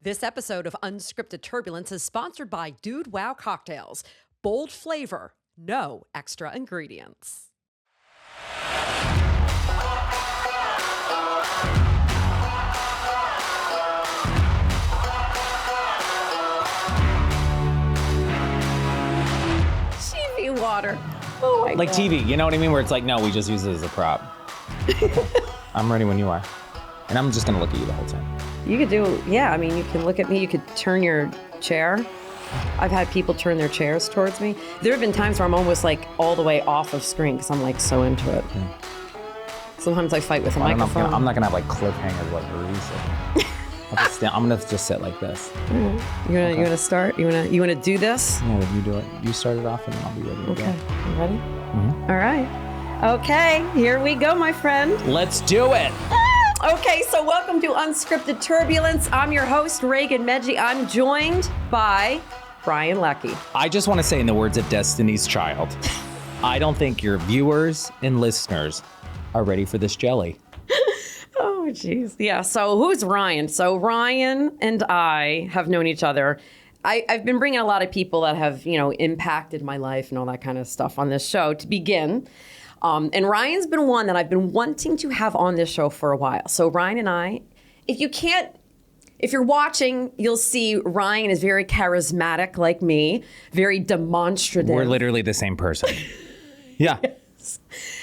This episode of Unscripted Turbulence is sponsored by Dude Wow Cocktails. Bold flavor, no extra ingredients. TV water. Oh my Like God. TV, you know what I mean? Where it's like, no, we just use it as a prop. I'm ready when you are. And I'm just gonna look at you the whole time. You could do, yeah, I mean, you can look at me, you could turn your chair. I've had people turn their chairs towards me. There have been times where I'm almost like all the way off of screen because I'm like so into it. Sometimes I fight with a microphone. I'm not gonna have like cliffhangers like Reese. I'm gonna just sit like this. You wanna start? You wanna do this? Yeah, you do it. You start it off and then I'll be ready to Okay, you ready? Mm-hmm. All right. Okay, here we go, my friend. go. Let's do it. Okay, so welcome to Unscripted Turbulence. I'm your host, Raegan Medgie. I'm joined by Brian Leckey. I just want to say in the words of Destiny's Child, I don't think your viewers and listeners are ready for this jelly. Oh, jeez. Yeah, so who's Ryan? So Ryan and I have known each other. I've been bringing a lot of people that have, impacted my life and all that kind of stuff on this show to begin. And Ryan's been one that I've been wanting to have on this show for a while. So Ryan and I, if you're watching, you'll see Ryan is very charismatic like me, very demonstrative. We're literally the same person. Yeah.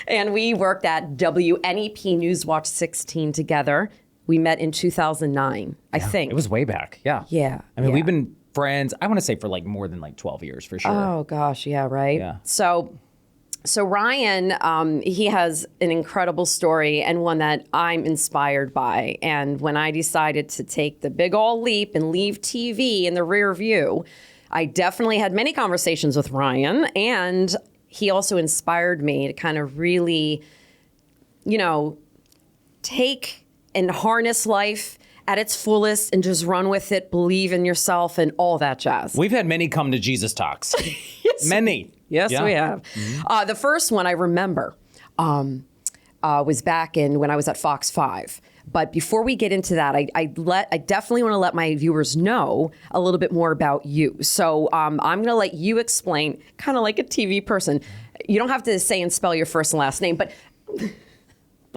And we worked at WNEP Newswatch 16 together. We met in 2009, I think. It was way back. Yeah. Yeah. I mean, yeah. we've been friends, I want to say for like more than like 12 years for sure. Oh, gosh. Yeah, right? Yeah. So Ryan, he has an incredible story and one that I'm inspired by. And when I decided to take the big ol' leap and leave TV in the rear view, I definitely had many conversations with Ryan. And he also inspired me to kind of really, take and harness life at its fullest and just run with it, believe in yourself and all that jazz. We've had many come to Jesus talks. Yes. Many. Yes, Yeah. we have. The first one I remember was back when I was at Fox 5. But before we get into that, I definitely want to let my viewers know a little bit more about you. So I'm going to let you explain, kind of like a TV person. You don't have to say and spell your first and last name, but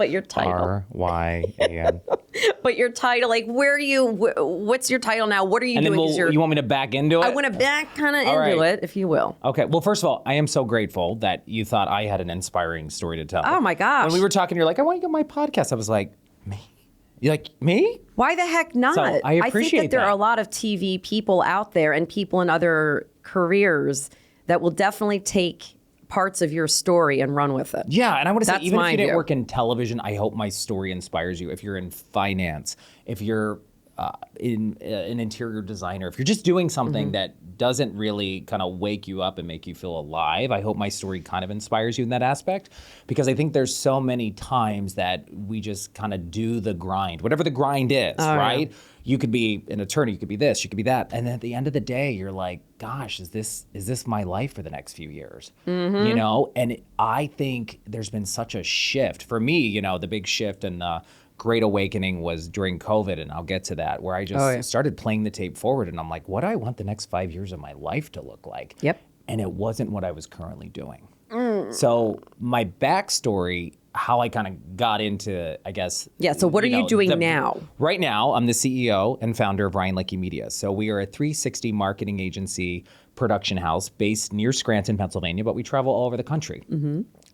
your title. R-Y-A-N. But your title, like what's your title now? What are you And then doing? you want me to back into it? I want to back kind of All into right. it, if you will. Okay. Well, first of all, I am so grateful that you thought I had an inspiring story to tell. Oh, my gosh. When we were talking, you're like, I want you to get my podcast. I was like, me? You're like, me? Why the heck not? So, I appreciate think that there that. are a lot of TV people out there and people in other careers that will definitely take parts of your story and run with it. Yeah, and I want to say, That's even if my you didn't view. work in television, I hope my story inspires you. If you're in finance, if you're in an interior designer, if you're just doing something that doesn't really kind of wake you up and make you feel alive, I hope my story kind of inspires you in that aspect. Because I think there's so many times that we just kind of do the grind, whatever the grind is, right? Yeah. You could be an attorney, you could be this, you could be that. And then at the end of the day, you're like, gosh, is this my life for the next few years? And I think there's been such a shift. For me, the big shift and the great awakening was during COVID, and I'll get to that, where I just started playing the tape forward, and I'm like, what do I want the next 5 years of my life to look like? Yep. And it wasn't what I was currently doing. So my backstory, how I kind of got into, I guess. Yeah, so what are you doing now? Right now, I'm the CEO and founder of Reinvention Media. So we are a 360 marketing agency production house based near Scranton, Pennsylvania, but we travel all over the country.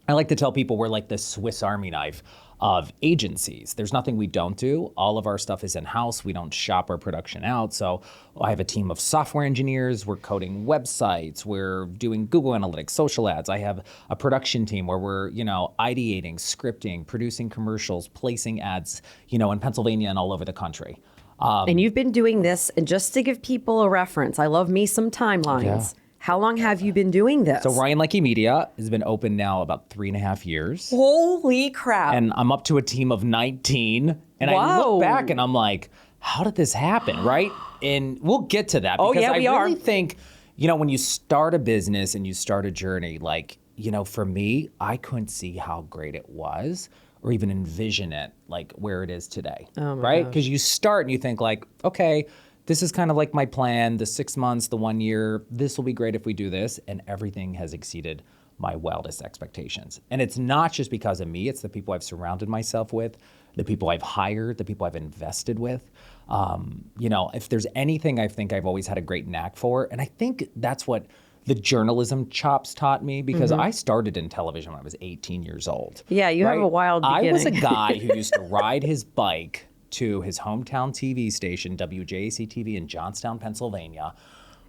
I like to tell people we're like the Swiss Army knife of agencies. There's nothing we don't do. All of our stuff is in-house. We don't shop our production out. So I have a team of software engineers. We're coding websites. We're doing Google Analytics, social ads. I have a production team where we're, ideating, scripting, producing commercials, placing ads, in Pennsylvania and all over the country. And you've been doing this, and just to give people a reference, I love me some timelines. Yeah. How long have you been doing this? So Leckey Media has been open now about 3.5 years. Holy crap. And I'm up to a team of 19. And I look back and I'm like, how did this happen, right? And we'll get to that. Because I really think, when you start a business and you start a journey, like, for me, I couldn't see how great it was or even envision it like where it is today, right? Because you start and you think like, okay, this is kind of like my plan, the 6 months, the 1 year, this will be great if we do this. And everything has exceeded my wildest expectations. And it's not just because of me, it's the people I've surrounded myself with, the people I've hired, the people I've invested with. If there's anything I think I've always had a great knack for, and I think that's what the journalism chops taught me, because I started in television when I was 18 years old. Yeah, you have a wild beginning. I was a guy who used to ride his bike to his hometown TV station, WJAC-TV in Johnstown, Pennsylvania.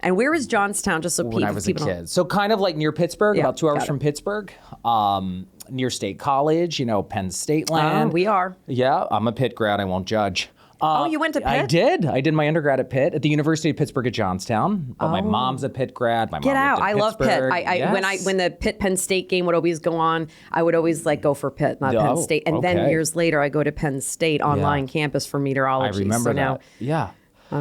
And where is Johnstown, just so people... When I was a kid. So kind of like near Pittsburgh, about 2 hours from Pittsburgh, near State College, Penn State land. We are. Yeah, I'm a Pitt grad, I won't judge. You went to Pitt? I did. I did my undergrad at Pitt, at the University of Pittsburgh at Johnstown. But my mom's a Pitt grad. My Get mom out. lived I in love Pitt. Pittsburgh. When the Pitt-Penn State game would always go on, I would always go for Pitt, not Penn State. And then years later, I go to Penn State online campus for meteorology. I remember that. Now, yeah.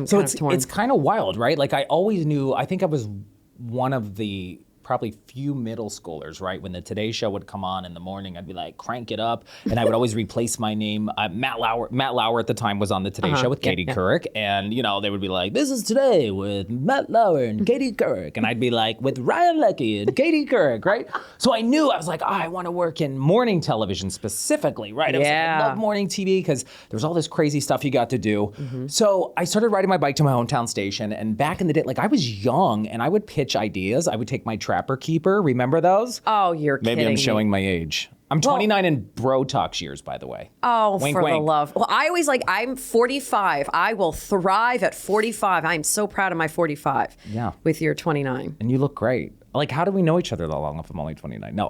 So it's kind of wild, right? Like I always knew, I think I was one of the probably few middle schoolers, right? When the Today Show would come on in the morning, I'd be like, crank it up. And I would always replace my name. Matt Lauer at the time was on the Today Show with Katie Couric. And, they would be like, this is Today with Matt Lauer and Katie Couric. And I'd be like, with Ryan Leckey and Katie Couric, right? So I knew, I was like, I want to work in morning television specifically, right? I was like, I love morning TV because there was all this crazy stuff you got to do. So I started riding my bike to my hometown station. And back in the day, I was young and I would pitch ideas. I would take my Trapper Keeper. Remember those? Oh, you're kidding. Maybe I'm showing my age. I'm 29 in Bro Talks years, by the way. Oh, wink, for wink. the love. Well, I always I'm 45. I will thrive at 45. I'm so proud of my 45. Yeah. With your 29. And you look great. How do we know each other that long if I'm only 29? No.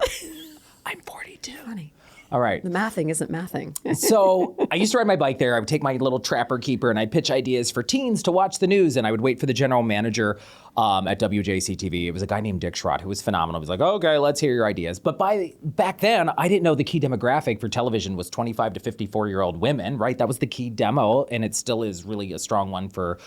I'm 42. Funny. All right. The mathing isn't mathing. So I used to ride my bike there. I would take my little Trapper Keeper and I'd pitch ideas for teens to watch the news. And I would wait for the general manager at WJC-TV. It was a guy named Dick Schrott who was phenomenal. He was like, okay, let's hear your ideas. But back then, I didn't know the key demographic for television was 25 to 54-year-old women, right? That was the key demo. And it still is really a strong one for,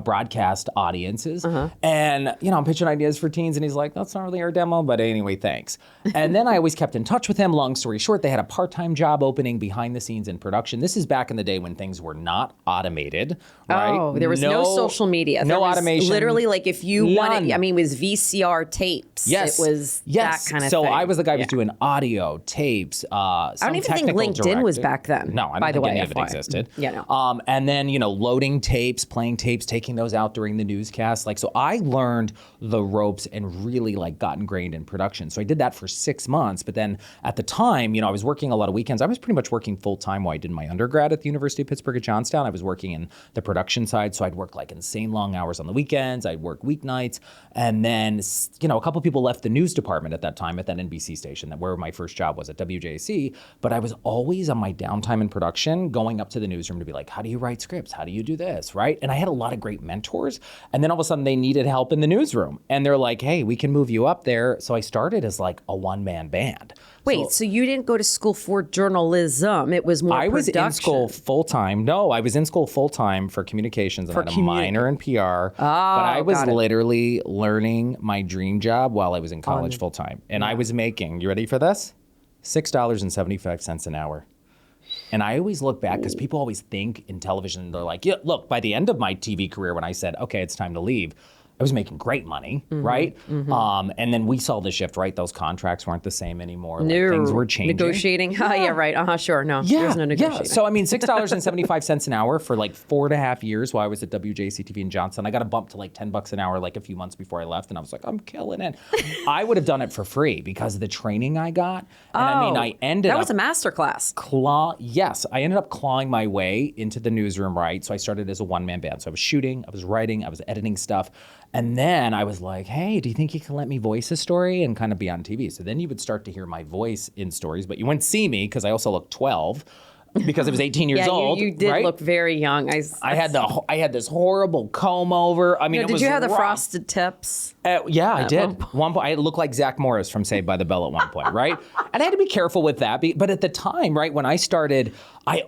broadcast audiences. And, I'm pitching ideas for teens. And he's like, that's not really our demo. But anyway, thanks. And then I always kept in touch with him. Long story short, they had a part-time job opening behind the scenes in production. This is back in the day when things were not automated, right? Oh, there was no social media. No automation. Literally, if you wanted, it was VCR tapes. Yes. It was that kind of thing. So I was the guy who was doing audio, tapes, I don't even think LinkedIn was back then. No, I don't think any of it existed. Yeah, no. And then, loading tapes, playing tapes, taking those out during the newscast. So I learned the ropes and really got ingrained in production. So I did that for 6 months. But then at the time, I was working a lot of weekends. I was pretty much working full time while I did my undergrad at the University of Pittsburgh at Johnstown. I was working in the production side. So I'd work insane long hours on the weekends. I'd work weeknights. And then, a couple people left the news department at that time at that NBC station, where my first job was at WJC. But I was always on my downtime in production going up to the newsroom to be like, how do you write scripts? How do you do this? Right? And I had a lot of great mentors. And then all of a sudden they needed help in the newsroom. And they're like, hey, we can move you up there. So I started as a one-man band. Wait, so you didn't go to school for journalism? It was more I was production. in school full-time. No, I was in school full-time for communications and I had a minor in PR. But I was literally learning my dream job while I was in college full-time. And I was making, you ready for this? $6.75 an hour. And I always look back because people always think in television, they're like, yeah, look, by the end of my TV career, when I said, okay, it's time to leave, I was making great money, right? And then we saw the shift, right? Those contracts weren't the same anymore. Things were changing. Negotiating? Yeah, right. Sure. No, there's no negotiating. Yeah. So, $6.75 an hour for 4.5 years while I was at WJC-TV in Johnstown. I got a bump to $10 an hour a few months before I left. And I was like, I'm killing it. I would have done it for free because of the training I got. And I ended up... That was a masterclass. Yes. I ended up clawing my way into the newsroom, right? So I started as a one-man band. So I was shooting, I was writing, I was editing stuff. And then I was like, hey, do you think you can let me voice a story and kind of be on TV? So then you would start to hear my voice in stories, but you wouldn't see me because I also looked 12 because I was 18 years old. You did look very young. I had this horrible comb over. I mean, did you have the frosted tips? Yeah, I did. One point, I looked like Zach Morris from Saved by the Bell at one point, right? And I had to be careful with that. But at the time, right, when I started, I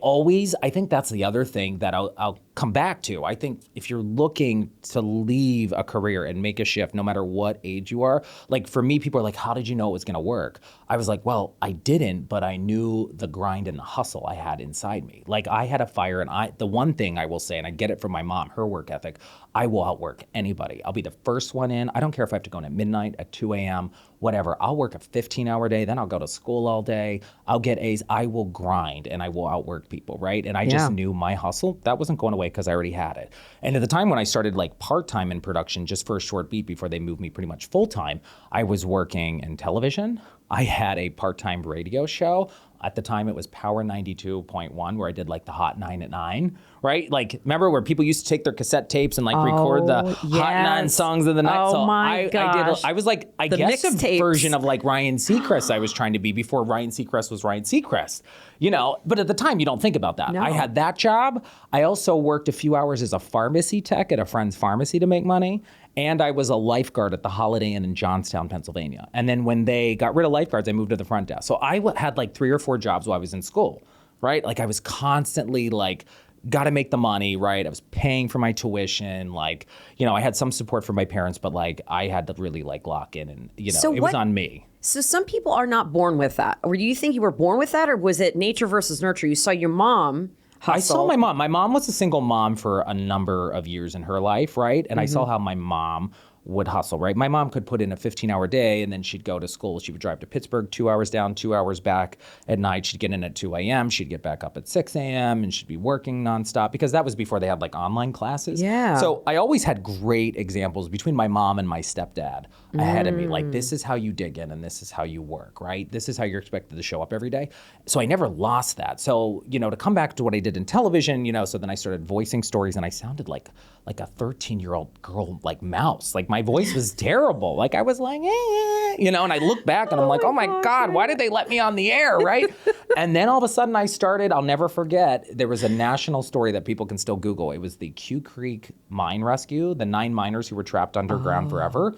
think that's the other thing that I'll come back to. I think if you're looking to leave a career and make a shift, no matter what age you are, like for me, people are like, how did you know it was going to work? I was like, well, I didn't, but I knew the grind and the hustle I had inside me. Like I had a fire, and the one thing I will say, and I get it from my mom, her work ethic, I will outwork anybody. I'll be the first one in. I don't care if I have to go in at midnight, at 2 a.m., whatever. I'll work a 15-hour day, then I'll go to school all day. I'll get A's. I will grind and I will outwork people, right? And I just knew my hustle, that wasn't going away because I already had it. And at the time when I started like part-time in production, just for a short beat before they moved me pretty much full-time, I was working in television. I had a part-time radio show. At the time, it was Power 92.1, where I did like the Hot 9 at 9, right? Like, remember where people used to take their cassette tapes and like record the Hot 9 songs of the night? Oh so my gosh. I was like, I guess a version of like Ryan Seacrest I was trying to be before Ryan Seacrest was Ryan Seacrest, you know? But at the time, you don't think about that. No. I had that job. I also worked a few hours as a pharmacy tech at a friend's pharmacy to make money. And I was a lifeguard at the Holiday Inn in Johnstown, Pennsylvania. And then when they got rid of lifeguards, I moved to the front desk. So I had like 3 or 4 jobs while I was in school, right? Like I was constantly like, got to make the money, right? I was paying for my tuition. Like, you know, I had some support from my parents, but like I had to really like lock in and, you know, it was on me. So some people are not born with that. Or do you think you were born with that? Or was it nature versus nurture? You saw your mom hustle. I saw my mom. My mom was a single mom for a number of years in her life, right? And I saw how my mom would hustle, right? My mom could put in a 15-hour day and then she'd go to school. She would drive to Pittsburgh, 2 hours down, 2 hours back at night. She'd get in at 2 a.m. She'd get back up at 6 a.m. and she'd be working nonstop because that was before they had like online classes. Yeah. So I always had great examples between my mom and my stepdad ahead of me. Like, this is how you dig in and this is how you work, right? This is how you're expected to show up every day. So I never lost that. So, you know, to come back to what I did in television, you know, so then I started voicing stories and I sounded like a 13-year-old girl, like mouse. Like my voice was terrible. Like I was like, you know, and I look back and I'm like, oh my God, why did they let me on the air, right? And then all of a sudden I started, I'll never forget, there was a national story that people can still Google. It was the Q Creek mine rescue, the 9 miners who were trapped underground forever.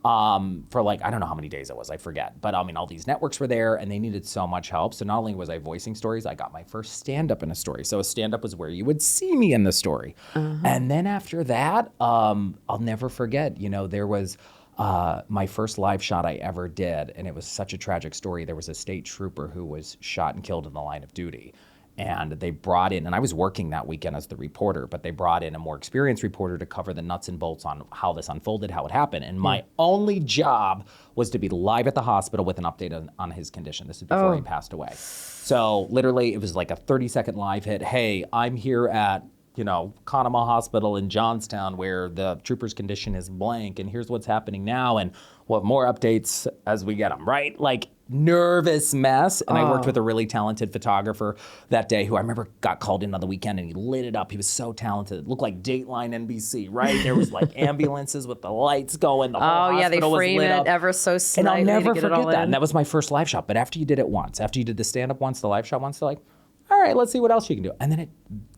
For like, I don't know how many days it was, I forget. But I mean, all these networks were there and they needed so much help. So not only was I voicing stories, I got my first stand-up in a story. So a stand-up was where you would see me in the story. And then after that, I'll never forget, you know, there was my first live shot I ever did. And it was such a tragic story. There was a state trooper who was shot and killed in the line of duty. And they brought in, and I was working that weekend as the reporter, but they brought in a more experienced reporter to cover the nuts and bolts on how this unfolded, how it happened. And my only job was to be live at the hospital with an update on his condition. This is before he passed away. So literally, it was like a 30-second live hit. Hey, I'm here at, you know, Conemaugh Hospital in Johnstown where the trooper's condition is blank, and here's what's happening now, and we'll have more updates as we get them, right? Like, nervous mess. And I worked with a really talented photographer that day who I remember got called in on the weekend and he lit it up. He was so talented. It looked like Dateline NBC, right? There was like ambulances with the lights going. The whole hospital was frame lit it up. ever so slightly. And I'll never to get forget it that. And that was my first live shot. But after you did it once, after you did the stand-up once, the live shot once, they're like, all right, let's see what else you can do. And then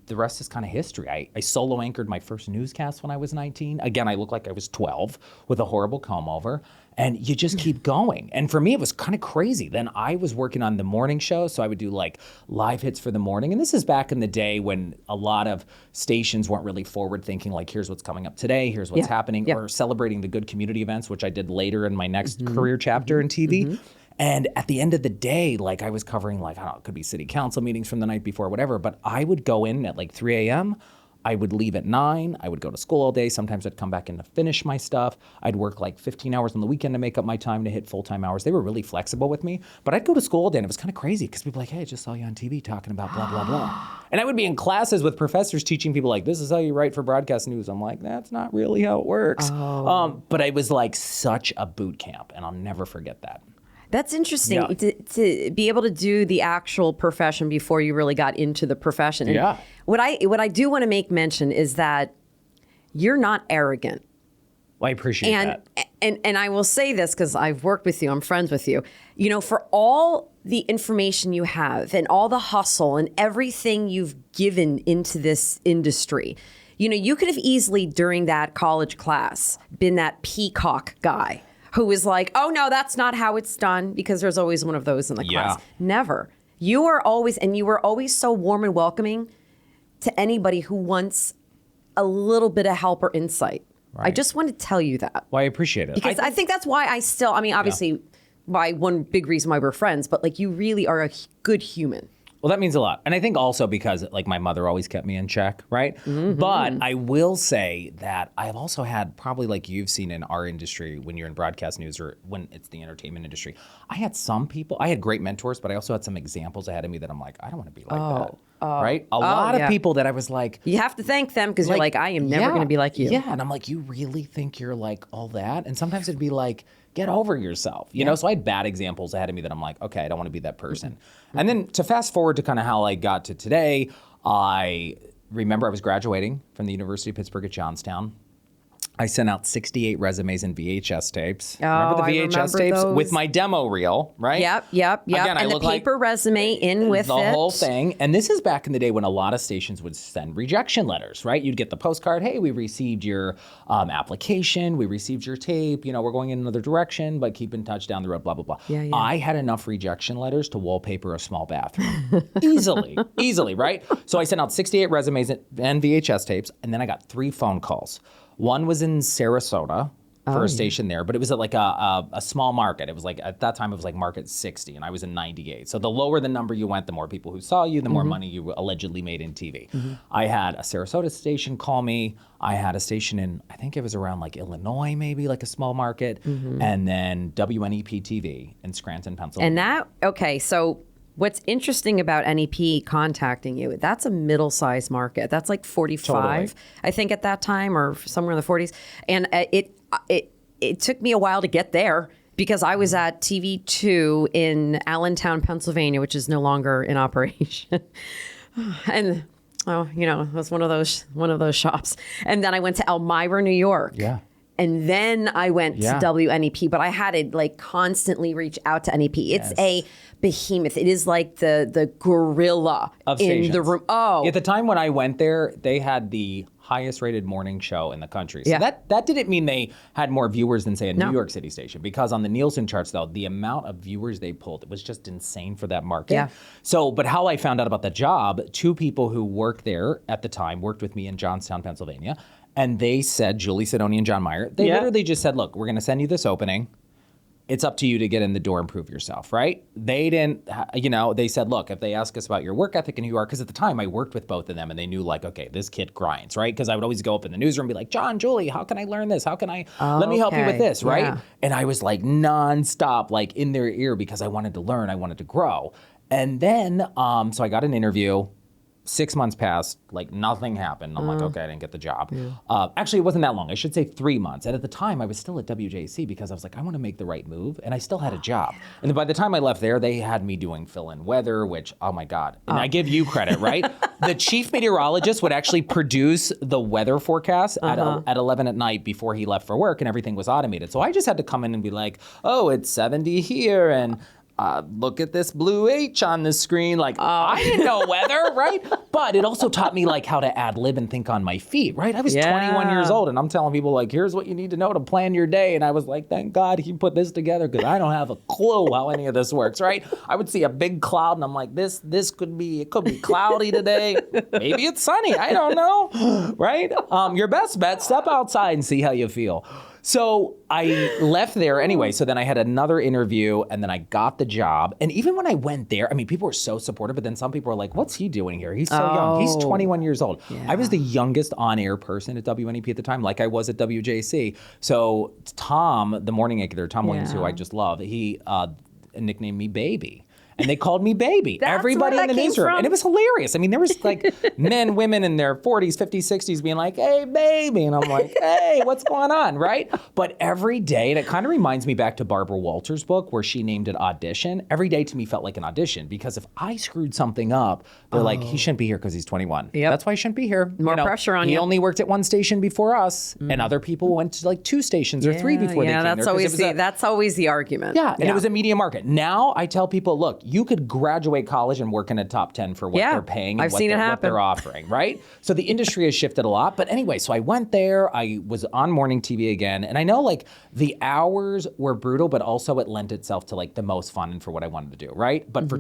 the rest is kind of history. I solo anchored my first newscast when I was 19. Again, I looked like I was 12 with a horrible comb over. And you just keep going. And for me, it was kind of crazy. Then I was working on the morning show, so I would do like live hits for the morning. And this is back in the day when a lot of stations weren't really forward thinking, like, here's what's coming up today, here's what's happening, or celebrating the good community events, which I did later in my next career chapter in TV. And at the end of the day, like I was covering like, I don't know, it could be city council meetings from the night before, whatever, but I would go in at like 3 a.m., I would leave at 9. I would go to school all day. Sometimes I'd come back in to finish my stuff. I'd work like 15 hours on the weekend to make up my time to hit full-time hours. They were really flexible with me. But I'd go to school all day, and it was kind of crazy because people were like, hey, I just saw you on TV talking about blah, blah, blah. And I would be in classes with professors teaching people like, this is how you write for broadcast news. I'm like, that's not really how it works. But it was like such a boot camp, and I'll never forget that. That's interesting to be able to do the actual profession before you really got into the profession. And what I do want to make mention is that you're not arrogant. Well, I appreciate that. And I will say this because I've worked with you, I'm friends with you. You know, for all the information you have and all the hustle and everything you've given into this industry, you know, you could have easily during that college class been that peacock guy who was like, oh, no, that's not how it's done, because there's always one of those in the class. Never. You were always so warm and welcoming to anybody who wants a little bit of help or insight. I Right. just want to tell you that. Well, I appreciate it. Because I think that's why I mean, obviously, why one big reason why we're friends, but like you really are a good human. Well, that means a lot. And I think also because like my mother always kept me in check, right? But I will say that I've also had probably like you've seen in our industry when you're in broadcast news or when it's the entertainment industry, I had some people, I had great mentors, but I also had some examples ahead of me that I'm like, I don't want to be like that. Right? A lot of people that I was like, You have to thank them because you're like, I am never going to be like you. Yeah. And I'm like, you really think you're like all that? And sometimes it'd be like, get over yourself, you know? So I had bad examples ahead of me that I'm like, okay, I don't want to be that person. And then to fast forward to kind of how I got to today, I remember I was graduating from the University of Pittsburgh at Johnstown. I sent out 68 resumes and VHS tapes. Remember the I VHS remember tapes those. with my demo reel, right? Yep. Again, I and the look like paper resume in with the it. whole thing. And this is back in the day when a lot of stations would send rejection letters, right? You'd get the postcard, hey, we received your application, we received your tape, you know, we're going in another direction, but keep in touch down the road, blah, blah, blah. Yeah. I had enough rejection letters to wallpaper a small bathroom. easily, right? So I sent out 68 resumes and VHS tapes, and then I got 3 phone calls. One was in Sarasota for a station there, but it was at like a small market. It was like, at that time, it was like market 60, and I was in 98. So the lower the number you went, the more people who saw you, the more money you allegedly made in TV. I had a Sarasota station call me. I had a station in, I think it was around like Illinois, maybe like a small market, and then WNEP TV in Scranton, Pennsylvania. And so what's interesting about NEP contacting you, that's a middle-sized market. That's like 45, Totally. I think at that time, or somewhere in the 40s. And it took me a while to get there because I was at TV2 in Allentown, Pennsylvania, which is no longer in operation. And it was one of those shops. And then I went to Elmira, New York. Yeah. And then I went to WNEP, but I had to like constantly reach out to NEP. It's a behemoth. It is like the gorilla Of in stations. the room. Oh, At the time when I went there, they had the highest rated morning show in the country. So that didn't mean they had more viewers than, say, a New York City station. Because on the Nielsen charts, though, the amount of viewers they pulled, it was just insane for that market. Yeah. So, but how I found out about the job, 2 people who worked there at the time worked with me in Johnstown, Pennsylvania. And they said, Julie Sidoni and John Meyer, they literally just said, look, we're going to send you this opening. It's up to you to get in the door and prove yourself, right? They didn't, they said, look, if they ask us about your work ethic and who you are, because at the time I worked with both of them and they knew like, okay, this kid grinds, right? Because I would always go up in the newsroom and be like, John, Julie, how can I learn this? How can I, let me help you with this, right? Yeah. And I was like nonstop, like in their ear because I wanted to learn, I wanted to grow. And then, so I got an interview. 6 months passed, like nothing happened. I'm like, okay, I didn't get the job. Actually, it wasn't that long. I should say 3 months. And at the time, I was still at WJC because I was like, I want to make the right move. And I still had a job. And then by the time I left there, they had me doing fill-in weather, which, oh my God. And I give you credit, right? The chief meteorologist would actually produce the weather forecast at 11 at night before he left for work, and everything was automated. So I just had to come in and be like, oh, it's 70 here, and look at this blue H on the screen. Like, I didn't know weather, right? But it also taught me like how to ad lib and think on my feet, right? I was 21 years old and I'm telling people like, here's what you need to know to plan your day. And I was like, thank God he put this together because I don't have a clue how any of this works, right? I would see a big cloud and I'm like, this could be cloudy today. Maybe it's sunny. I don't know, right? Your best bet, step outside and see how you feel. So I left there anyway. So then I had another interview and then I got the job. And even when I went there, I mean, people were so supportive, but then some people were like, what's he doing here? He's so young. He's 21 years old. Yeah. I was the youngest on-air person at WNEP at the time, like I was at WJC. So Tom, the morning anchor, Tom Williams, who I just love, he nicknamed me Baby. And they called me Baby. That's Everybody where in the that came newsroom. from? And it was hilarious. I mean, there was like men, women in their 40s, 50s, 60s being like, hey, baby. And I'm like, hey, what's going on, right? But every day, and it kind of reminds me back to Barbara Walters' book where she named it Audition. Every day to me felt like an audition because if I screwed something up, they're like, he shouldn't be here because he's 21. Yep. That's why he shouldn't be here. More pressure on he you. He only worked at one station before us, and other people went to like 2 stations or 3 before they came there. That's always the argument. Yeah, and it was a media market. Now I tell people, look, you could graduate college and work in a top 10 for what they're paying and what they're offering, right? So the industry has shifted a lot. But anyway, so I went there. I was on morning TV again. And I know like the hours were brutal, but also it lent itself to like the most fun and for what I wanted to do, right? But for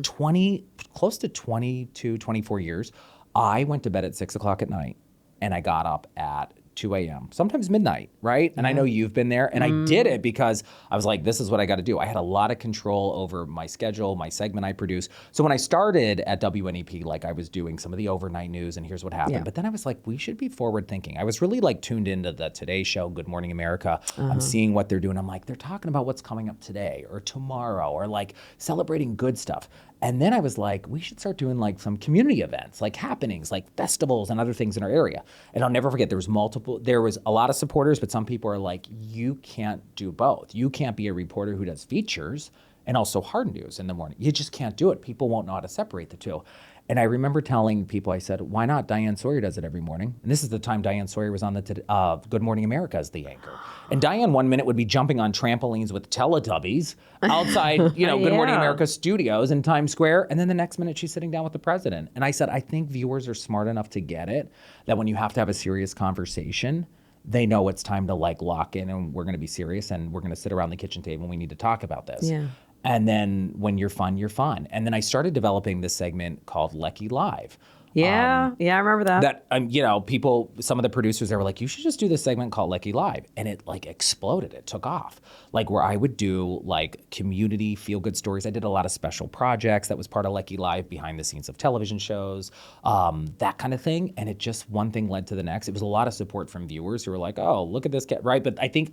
close to 22, 24 years, I went to bed at 6 o'clock at night. and I got up at 2 a.m., sometimes midnight, right? And I know you've been there. And I did it because I was like, this is what I got to do. I had a lot of control over my schedule, my segment I produce. So when I started at WNEP, like I was doing some of the overnight news and here's what happened. Yeah. But then I was like, we should be forward thinking. I was really like tuned into the Today Show, Good Morning America. I'm seeing what they're doing. I'm like, they're talking about what's coming up today or tomorrow or like celebrating good stuff. And then I was like, we should start doing like some community events, like happenings, like festivals and other things in our area. And I'll never forget, there was a lot of supporters, but some people are like, you can't do both. You can't be a reporter who does features and also hard news in the morning. You just can't do it. People won't know how to separate the two. And I remember telling people, I said, why not? Diane Sawyer does it every morning. And this is the time Diane Sawyer was on the Good Morning America as the anchor. And Diane 1 minute would be jumping on trampolines with Teletubbies outside, Good Morning America studios in Times Square. And then the next minute she's sitting down with the president. And I said, I think viewers are smart enough to get it, that when you have to have a serious conversation, they know it's time to like lock in and we're going to be serious and we're going to sit around the kitchen table and we need to talk about this. Yeah. And then when you're fun, you're fun. And then I started developing this segment called Leckey Live. Yeah, I remember that. People, some of the producers, they were like, you should just do this segment called Leckey Live. And it like exploded. It took off. Like where I would do like community feel-good stories. I did a lot of special projects that was part of Leckey Live, behind the scenes of television shows, that kind of thing. And it just, one thing led to the next. It was a lot of support from viewers who were like, oh, look at this kid, right? But I think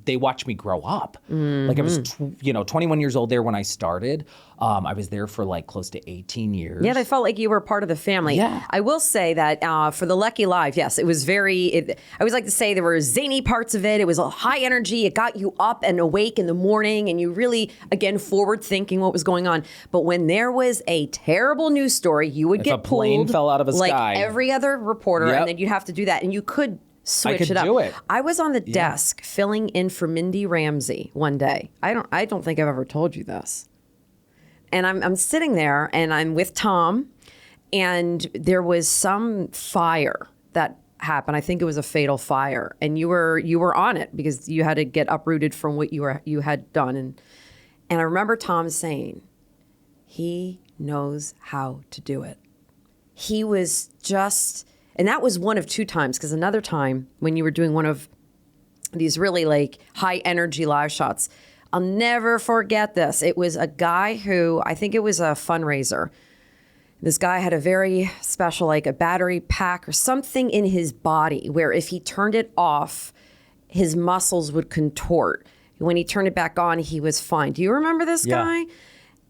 they watched me grow up. Like I was, 21 years old there when I started. I was there for like close to 18 years. Yeah, they felt like you were part of the family. Yeah. I will say that for the Leckey Live, yes, it was I always like to say there were zany parts of it. It was a high energy. It got you up and awake in the morning and you really, again, forward thinking what was going on. But when there was a terrible news story, you would get a plane pulled fell out of the like sky. every other reporter, Yep. and then you'd have to do that. And you could switch could it up. do it. I was on the desk filling in for Mindy Ramsey one day. I don't think I've ever told you this. And I'm sitting there and I'm with Tom, and there was some fire that happened. I think it was a fatal fire, and you were on it because you had to get uprooted from what you had done. And I remember Tom saying, he knows how to do it. He was just, and that was one of two times, because another time when you were doing one of these really like high energy live shots, I'll never forget this. It was a guy who, I think it was a fundraiser. This guy had a very special, like a battery pack or something in his body where if he turned it off, his muscles would contort. When he turned it back on, he was fine. Do you remember this guy?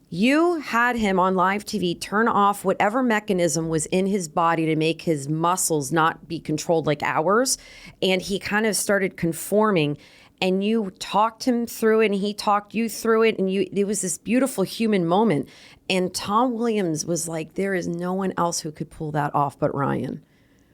You had him on live TV turn off whatever mechanism was in his body to make his muscles not be controlled like ours. And he kind of started conforming. And you talked him through it and he talked you through it. And it was this beautiful human moment. And Tom Williams was like, there is no one else who could pull that off but Ryan.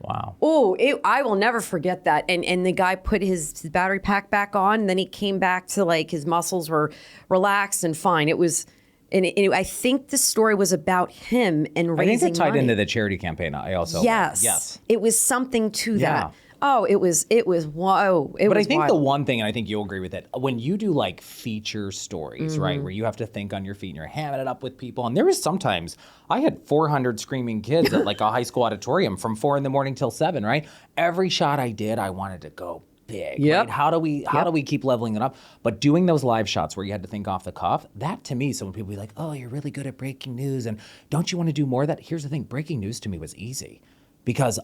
Wow. Oh, I will never forget that. And the guy put his battery pack back on. And then he came back to like his muscles were relaxed and fine. It was, and I think the story was about him and raising money. I think that tied into the charity campaign. I also yes. It was something to Yeah. that. Oh, it was whoa. But I think the one thing, and I think you'll agree with it, when you do like feature stories, right, where you have to think on your feet and you're hamming it up with people, and there was sometimes I had 400 screaming kids at like a high school auditorium from 4 a.m. till 7, right? Every shot I did, I wanted to go big. Yep. Right? How do we keep leveling it up? But doing those live shots where you had to think off the cuff, that to me, so when people be like, oh, you're really good at breaking news, and don't you want to do more of that? Here's the thing, breaking news to me was easy because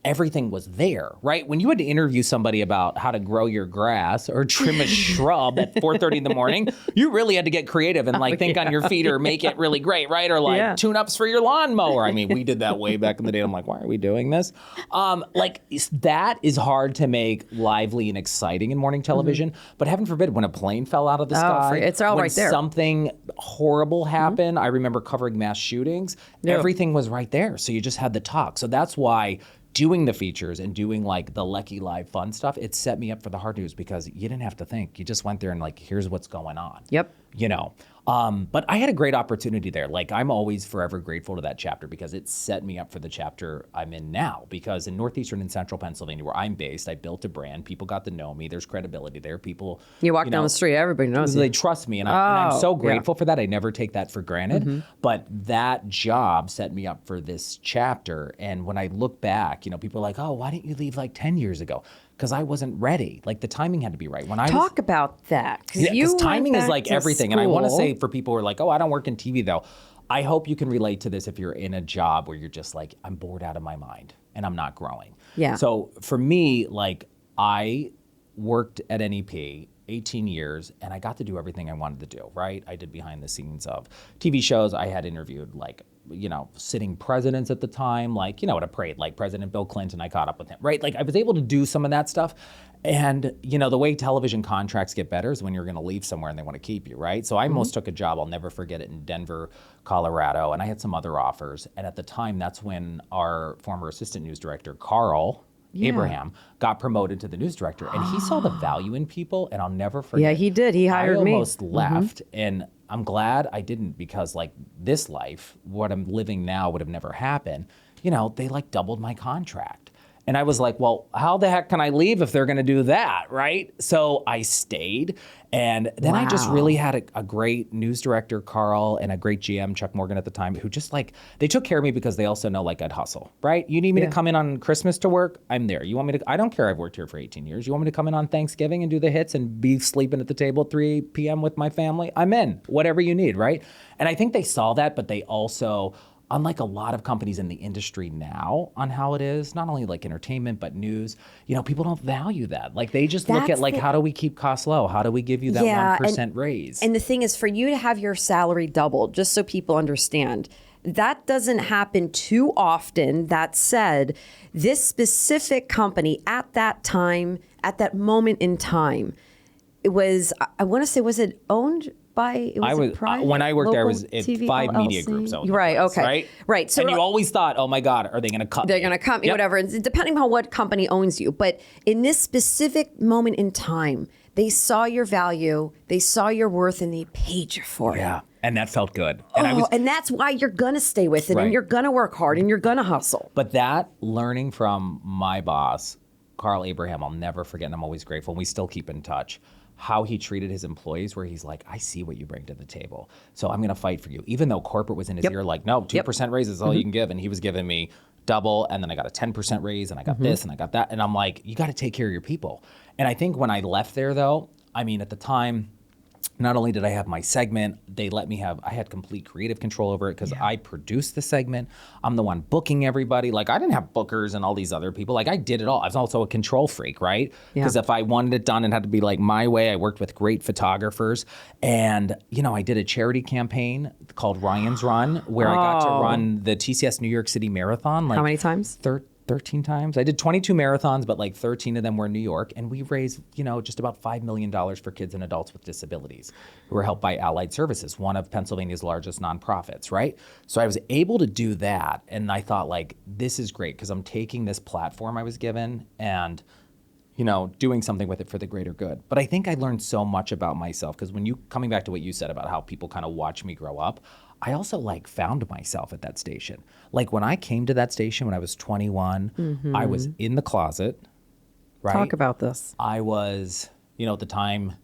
everything was there, right? When you had to interview somebody about how to grow your grass or trim a shrub at 4:30 in the morning, you really had to get creative and like think on your feet or make it really great, right? Or like tune-ups for your lawnmower. I mean, we did that way back in the day. I'm like, why are we doing this? That is hard to make lively and exciting in morning television. But heaven forbid, when a plane fell out of the sky, it's all when right there. something horrible happened, I remember covering mass shootings, everything was right there. So you just had the talk. So that's why doing the features and doing like the Leckey Live fun stuff, it set me up for the hard news because you didn't have to think. You just went there and like, here's what's going on. Yep. But I had a great opportunity there. Like, I'm always forever grateful to that chapter because it set me up for the chapter I'm in now. Because in Northeastern and Central Pennsylvania, where I'm based, I built a brand. People got to know me. There's credibility there. People, You walk down the street, everybody knows you. they trust me, and I'm so grateful for that. I never take that for granted. But that job set me up for this chapter. And when I look back, people are like, "Oh, why didn't you leave like 10 years ago?" Because I wasn't ready. Like, the timing had to be right. When I Talk about that. because timing is like everything. And I want to school. say for people who are like, "Oh, I don't work in TV though," I hope you can relate to this if you're in a job where you're just like, "I'm bored out of my mind and I'm not growing." Yeah. So for me, like, I worked at NEP 18 years and I got to do everything I wanted to do, right? I did behind the scenes of TV shows. I had interviewed like, sitting presidents at the time, like, at a parade, like President Bill Clinton, I caught up with him, right? Like, I was able to do some of that stuff. And, the way television contracts get better is when you're going to leave somewhere and they want to keep you, right? So I almost took a job, I'll never forget it, in Denver, Colorado, and I had some other offers. And at the time, that's when our former assistant news director, Carl Abraham, got promoted to the news director. And he saw the value in people, and I'll never forget. Yeah, he did. He hired me. I almost left, and I'm glad I didn't, because like this life, what I'm living now would have never happened. They like doubled my contract. And I was like, well, how the heck can I leave if they're going to do that, right? So I stayed. And then I just really had a great news director, Carl, and a great GM, Chuck Morgan at the time, who just like, they took care of me because they also know like I'd hustle, right? You need me to come in on Christmas to work? I'm there. You want me to, I don't care, I've worked here for 18 years. You want me to come in on Thanksgiving and do the hits and be sleeping at the table at 3 p.m. with my family? I'm in, whatever you need, right? And I think they saw that, but they also, unlike a lot of companies in the industry now on how it is, not only like entertainment, but news, people don't value that. Like, they just look at like, how do we keep costs low? How do we give you that 1% raise? And the thing is, for you to have your salary doubled, just so people understand, that doesn't happen too often. That said, this specific company at that time, at that moment in time, it was, I want to say, was it owned by, when I worked there, it was TV, 5 LLC? media groups owned Right, the place, okay. Right. So, and you always thought, oh my God, are they going to cut me? They're going to cut me, whatever. And depending on what company owns you. But in this specific moment in time, they saw your value, they saw your worth, and they paid you for it. Yeah. And that felt good. And and that's why you're going to stay with it, and you're going to work hard, and you're going to hustle. But that, learning from my boss, Carl Abraham, I'll never forget, and I'm always grateful, and we still keep in touch, how he treated his employees, where he's like, I see what you bring to the table, so I'm going to fight for you. Even though corporate was in his ear, like, no, 2% raise is all you can give. And he was giving me double, and then I got a 10% raise, and I got this, and I got that. And I'm like, you got to take care of your people. And I think when I left there, though, I mean, at the time, not only did I have my segment, they let me have, I had complete creative control over it because I produced the segment. I'm the one booking everybody. Like, I didn't have bookers and all these other people. Like, I did it all. I was also a control freak, right? Because if I wanted it done, it had to be like my way. I worked with great photographers. And, I did a charity campaign called Ryan's Run, where I got to run the TCS New York City Marathon. Like, how many times? 13 times. I did 22 marathons, but like 13 of them were in New York. And we raised, just about $5 million for kids and adults with disabilities who were helped by Allied Services, one of Pennsylvania's largest nonprofits, right? So I was able to do that. And I thought, like, this is great because I'm taking this platform I was given and, doing something with it for the greater good. But I think I learned so much about myself because coming back to what you said about how people kind of watch me grow up, I also like found myself at that station. Like, when I came to that station when I was 21, I was in the closet, right? Talk about this. I was, at the time,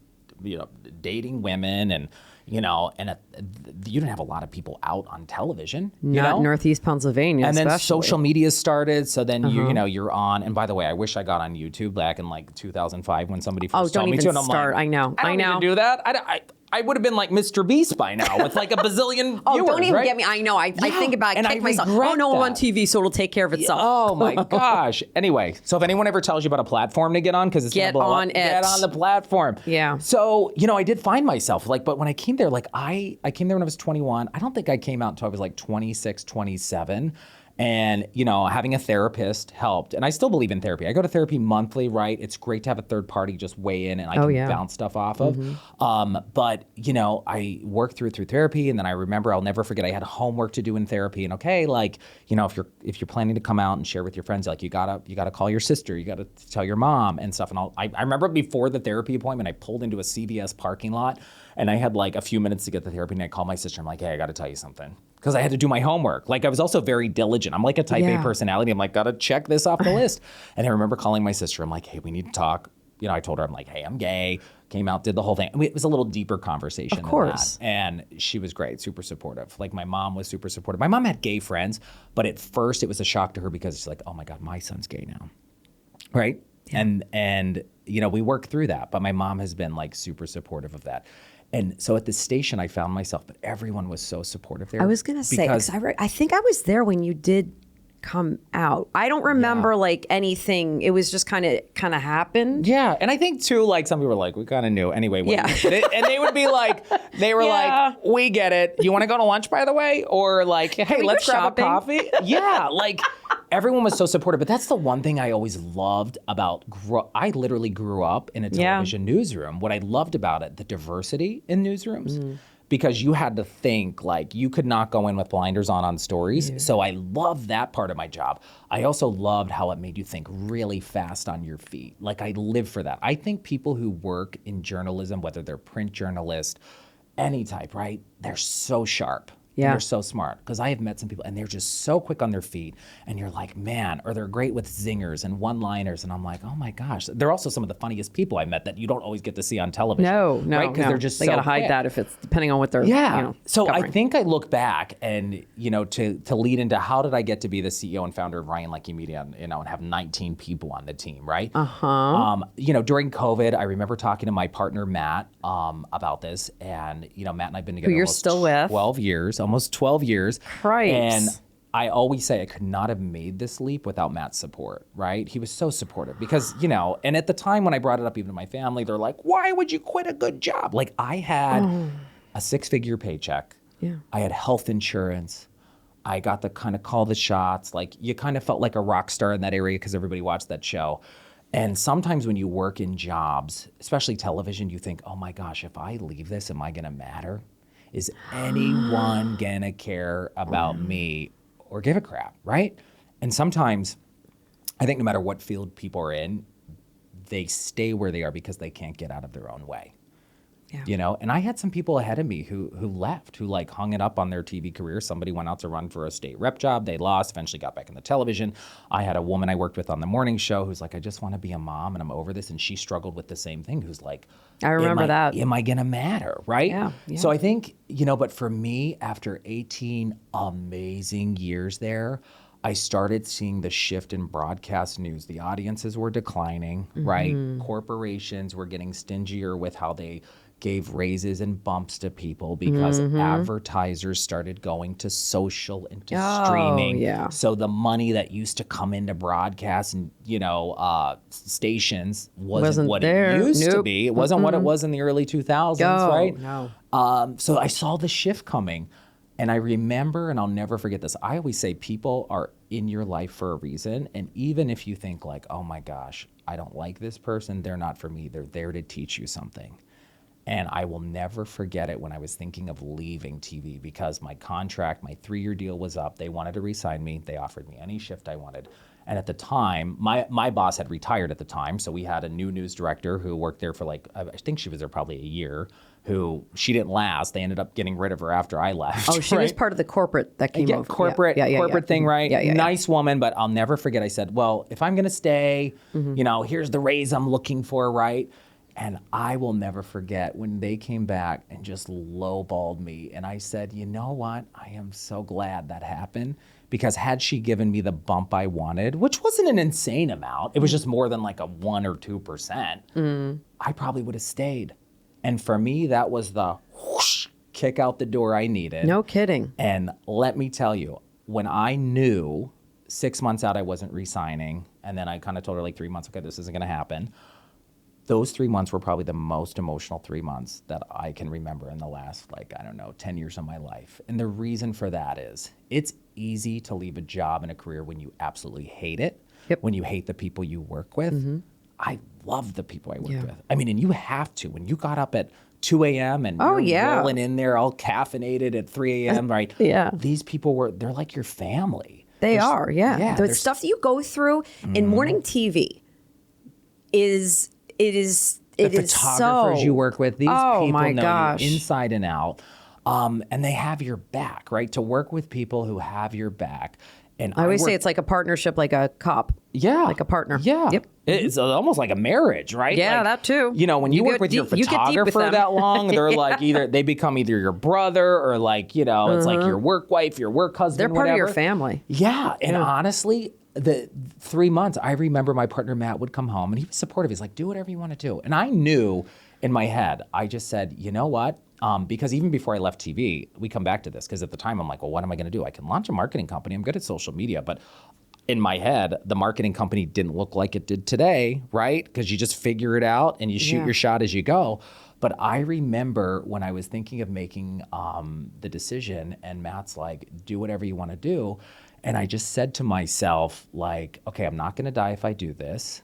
dating women and, you didn't have a lot of people out on television. Not Northeast Pennsylvania, and then especially. social media started. So then you're on. And by the way, I wish I got on YouTube back in like 2005 when somebody first told me to. Don't even start. Like, I know. I don't even do that. I would have been like Mr. Beast by now with like a bazillion viewers, don't even right? get me. I know. I think about it. I kick myself. regret Oh, no, I'm that. on TV, so it'll take care of itself. Oh my gosh. Anyway, so if anyone ever tells you about a platform to get on, because it's Get gonna blow on up, it. get on the platform. Yeah. So, I did find myself like, but when I came there, like I came there when I was 21. I don't think I came out until I was like 26, 27. And, having a therapist helped. And I still believe in therapy. I go to therapy monthly, right? It's great to have a third party just weigh in and I can bounce stuff off of. But, I worked through therapy. And then I remember, I'll never forget, I had homework to do in therapy. And if you're planning to come out and share with your friends, like you gotta call your sister, you gotta tell your mom and stuff. And I remember before the therapy appointment, I pulled into a CVS parking lot And I had like a few minutes to get the therapy, and I called my sister. I'm like, hey, I got to tell you something. Because I had to do my homework. Like I was also very diligent. I'm like a type A personality. I'm like, got to check this off the list. And I remember calling my sister. I'm like, hey, we need to talk. You know, I told her, I'm like, hey, I'm gay. Came out, did the whole thing. I mean, it was a little deeper conversation. Of course. And she was great, super supportive. Like my mom was super supportive. My mom had gay friends, but at first it was a shock to her because she's like, oh my God, my son's gay now. Right? Yeah. And you know, we worked through that, but my mom has been like super supportive of that. And so at the station, I found myself, but everyone was so supportive there. I was going to say, because I think I was there when you did come out. I don't remember like anything. It was just kind of happened. Yeah. And I think too, like some people were like, we kind of knew anyway. And they would be like, like, we get it. You want to go to lunch, by the way? Or like, hey, let's grab a coffee. Yeah. Like everyone was so supportive. But that's the one thing I always loved about, I literally grew up in a television newsroom. What I loved about it, the diversity in newsrooms. Because you had to think, like, you could not go in with blinders on stories. Yeah. So I loved that part of my job. I also loved how it made you think really fast on your feet. Like, I live for that. I think people who work in journalism, whether they're print journalists, any type, right? They're so sharp. Yeah. They're so smart. Because I have met some people and they're just so quick on their feet. And you're like, man, or they're great with zingers and one-liners. And I'm like, oh my gosh. They're also some of the funniest people I met that you don't always get to see on television. No. Right? Because they're just they got to hide that if it's depending on what they're, So covering. I think I look back and, you know, to lead into how did I get to be the CEO and founder of Ryan Leckey Media, you know, and have 19 people on the team, right? You know, during COVID, I remember talking to my partner, Matt, about this. And, you know, Matt and I have been together who you're still with 12 years. Almost 12 years. Christ. And I always say I could not have made this leap without Matt's support, right? He was so supportive because, you know, and at the time when I brought it up even to my family, they're like, why would you quit a good job? Like I had a 6-figure paycheck. Yeah. I had health insurance. I got to kind of call the shots. Like you kind of felt like a rock star in that area because everybody watched that show. And sometimes when you work in jobs, especially television, you think, oh my gosh, if I leave this, am I going to matter? Is anyone gonna care about me or give a crap, right? And sometimes I think no matter what field people are in, they stay where they are because they can't get out of their own way. Yeah. You know, and I had some people ahead of me who left, who like hung it up on their TV career. Somebody went out to run for a state rep job. They lost, eventually got back in the television. I had a woman I worked with on the morning show who's like, I just want to be a mom and I'm over this. And she struggled with the same thing, who's like, I remember that. Am I going to matter, right? Yeah. So I think, you know, but for me, after 18 amazing years there, I started seeing the shift in broadcast news. The audiences were declining, right? Corporations were getting stingier with how they gave raises and bumps to people because advertisers started going to social and to streaming. Yeah. So the money that used to come into broadcast and, you know, stations wasn't what it used to be. It wasn't what it was in the early 2000s, right? No. So I saw the shift coming. And I remember, and I'll never forget this, I always say people are in your life for a reason. And even if you think like, oh my gosh, I don't like this person, they're not for me. They're there to teach you something. And I will never forget it when I was thinking of leaving TV because my contract, my 3-year deal was up. They wanted to re-sign me. They offered me any shift I wanted. And at the time, my boss had retired at the time. So we had a new news director who worked there for like, I think she was there probably a year, who she didn't last. They ended up getting rid of her after I left. Oh, she was part of the corporate that came over. Corporate thing, right? Nice woman, but I'll never forget. I said, well, if I'm going to stay, you know, here's the raise I'm looking for, right? And I will never forget when they came back and just lowballed me. And I said, you know what? I am so glad that happened because had she given me the bump I wanted, which wasn't an insane amount, it was just more than like a 1 or 2%, I probably would have stayed. And for me, that was the whoosh, kick out the door I needed. No kidding. And let me tell you, when I knew 6 months out I wasn't re-signing, and then I kind of told her like 3 months, okay, this isn't going to happen. Those 3 months were probably the most emotional 3 months that I can remember in the last, 10 years of my life. And the reason for that is it's easy to leave a job and a career when you absolutely hate it, when you hate the people you work with. I love the people I work with. I mean, and you have to. When you got up at 2 a.m. and you're rolling in there all caffeinated at 3 a.m., right? These people they're like your family. They are. The stuff that you go through in morning TV is It the is photographers so- you work with, these Oh, people my know gosh. you inside and out. And they have your back, right? To work with people who have your back. And I always say work- it's like a partnership, like a cop. yeah, like a partner. Yeah, Yep. It's almost like a marriage, right? Yeah, Like, that too. You know, when you, You work get with your deep- you get deep with photographer them. that long, they're like they become either your brother or like it's like your work wife, your work husband. They're part of your whatever. family. Yeah, and honestly, the 3 months, I remember my partner Matt would come home and he was supportive. He's like, do whatever you want to do. And I knew in my head, I just said, you know what? Because even before I left TV, we come back to this because at the time I'm like, well, what am I going to do? I can launch a marketing company. I'm good at social media, but in my head, the marketing company didn't look like it did today, right? Because you just figure it out and you shoot your shot as you go. But I remember when I was thinking of making the decision and Matt's like, do whatever you want to do. And I just said to myself, like, okay, I'm not going to die if I do this.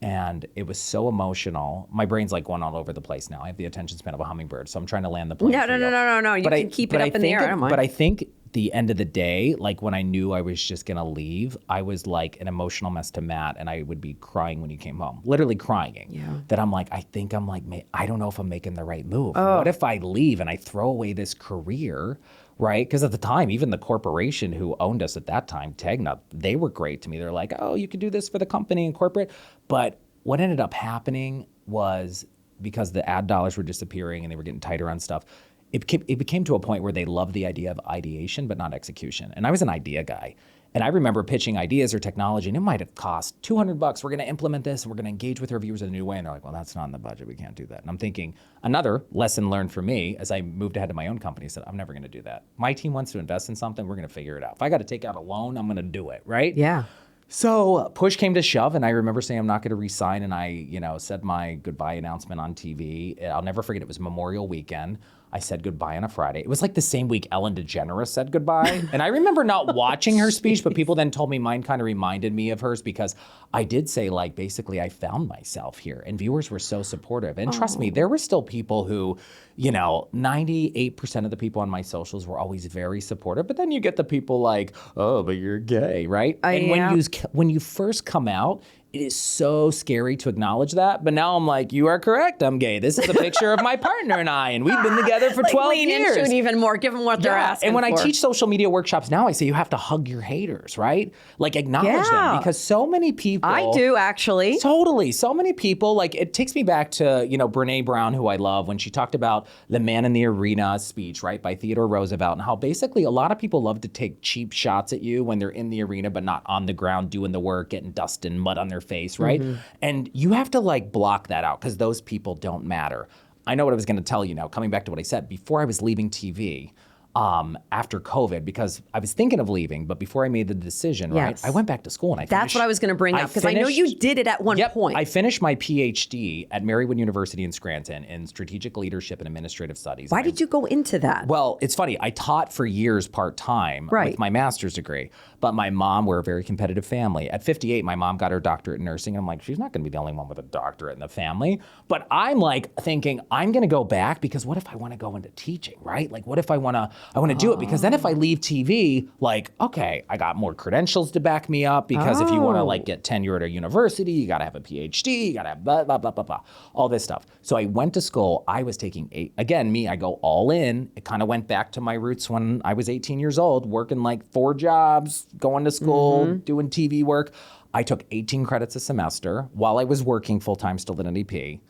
And it was so emotional. My brain's like going all over the place now. I have the attention span of a hummingbird, so I'm trying to land the plane. No. for You can keep it up in the air. But I think the end of the day, like when I knew I was just gonna leave, I was like an emotional mess to Matt, and I would be crying when he came home, literally crying. Yeah. That I'm like, I think I'm like, I don't know if I'm making the right move. What if I leave and I throw away this career? Right? Because at the time, even the corporation who owned us at that time, Tegna, they were great to me. They're like, oh, you could do this for the company and corporate. But what ended up happening was because the ad dollars were disappearing and they were getting tighter on stuff, it became to a point where they loved the idea of ideation, but not execution. And I was an idea guy. And I remember pitching ideas or technology, and it might have cost $200. We're going to implement this, and we're going to engage with our viewers in a new way. And they're like, well, that's not in the budget. We can't do that. And I'm thinking, another lesson learned for me as I moved ahead to my own company, said, I'm never going to do that. My team wants to invest in something. We're going to figure it out. If I got to take out a loan, I'm going to do it, right? Yeah. So push came to shove, and I remember saying I'm not going to resign, and I, said my goodbye announcement on TV. I'll never forget. It was Memorial Weekend. I said goodbye on a Friday. It was like the same week Ellen DeGeneres said goodbye. And I remember not watching her speech, but people then told me mine kind of reminded me of hers because I did say, like, basically I found myself here, and viewers were so supportive. And trust me, there were still people who, 98% of the people on my socials were always very supportive. But then you get the people like, oh, but you're gay, right? And when you first come out, it is so scary to acknowledge that. But now I'm like, you are correct. I'm gay. This is a picture of my partner and I, and we've been together for 12 lean years. into it even more, give them what they're asking And when for. I teach social media workshops now, I say you have to hug your haters, right? Like acknowledge Yeah. them, because so many people. I do, actually. Totally. So many people, like it takes me back to, Brene Brown, who I love, when she talked about the Man in the Arena speech, right, by Theodore Roosevelt, and how basically a lot of people love to take cheap shots at you when they're in the arena, but not on the ground doing the work, getting dust and mud on their face, right? And you have to like block that out because those people don't matter. I know what I was going to tell you now, coming back to what I said. Before I was leaving TV, after COVID, because I was thinking of leaving, but before I made the decision, right, Yes. I went back to school and I That's finished. what I was going to bring up, because I know you did it at one point. I finished my PhD at Marywood University in Scranton in strategic leadership and administrative studies. Why did you go into that? Well, it's funny. I taught for years part-time with my master's degree, but my mom, we're a very competitive family. At 58, my mom got her doctorate in nursing. And I'm like, she's not going to be the only one with a doctorate in the family. But I'm like thinking, I'm going to go back because what if I want to go into teaching, right? Like, what if I want to do it? Because then if I leave TV, like, okay, I got more credentials to back me up, because if you want to like get tenure at a university, you got to have a PhD, you got to have blah, blah, blah, blah, blah, all this stuff. So I went to school. I was taking I go all in. It kind of went back to my roots when I was 18 years old, working like 4 jobs, going to school, doing TV work. I took 18 credits a semester while I was working full-time still at NDP.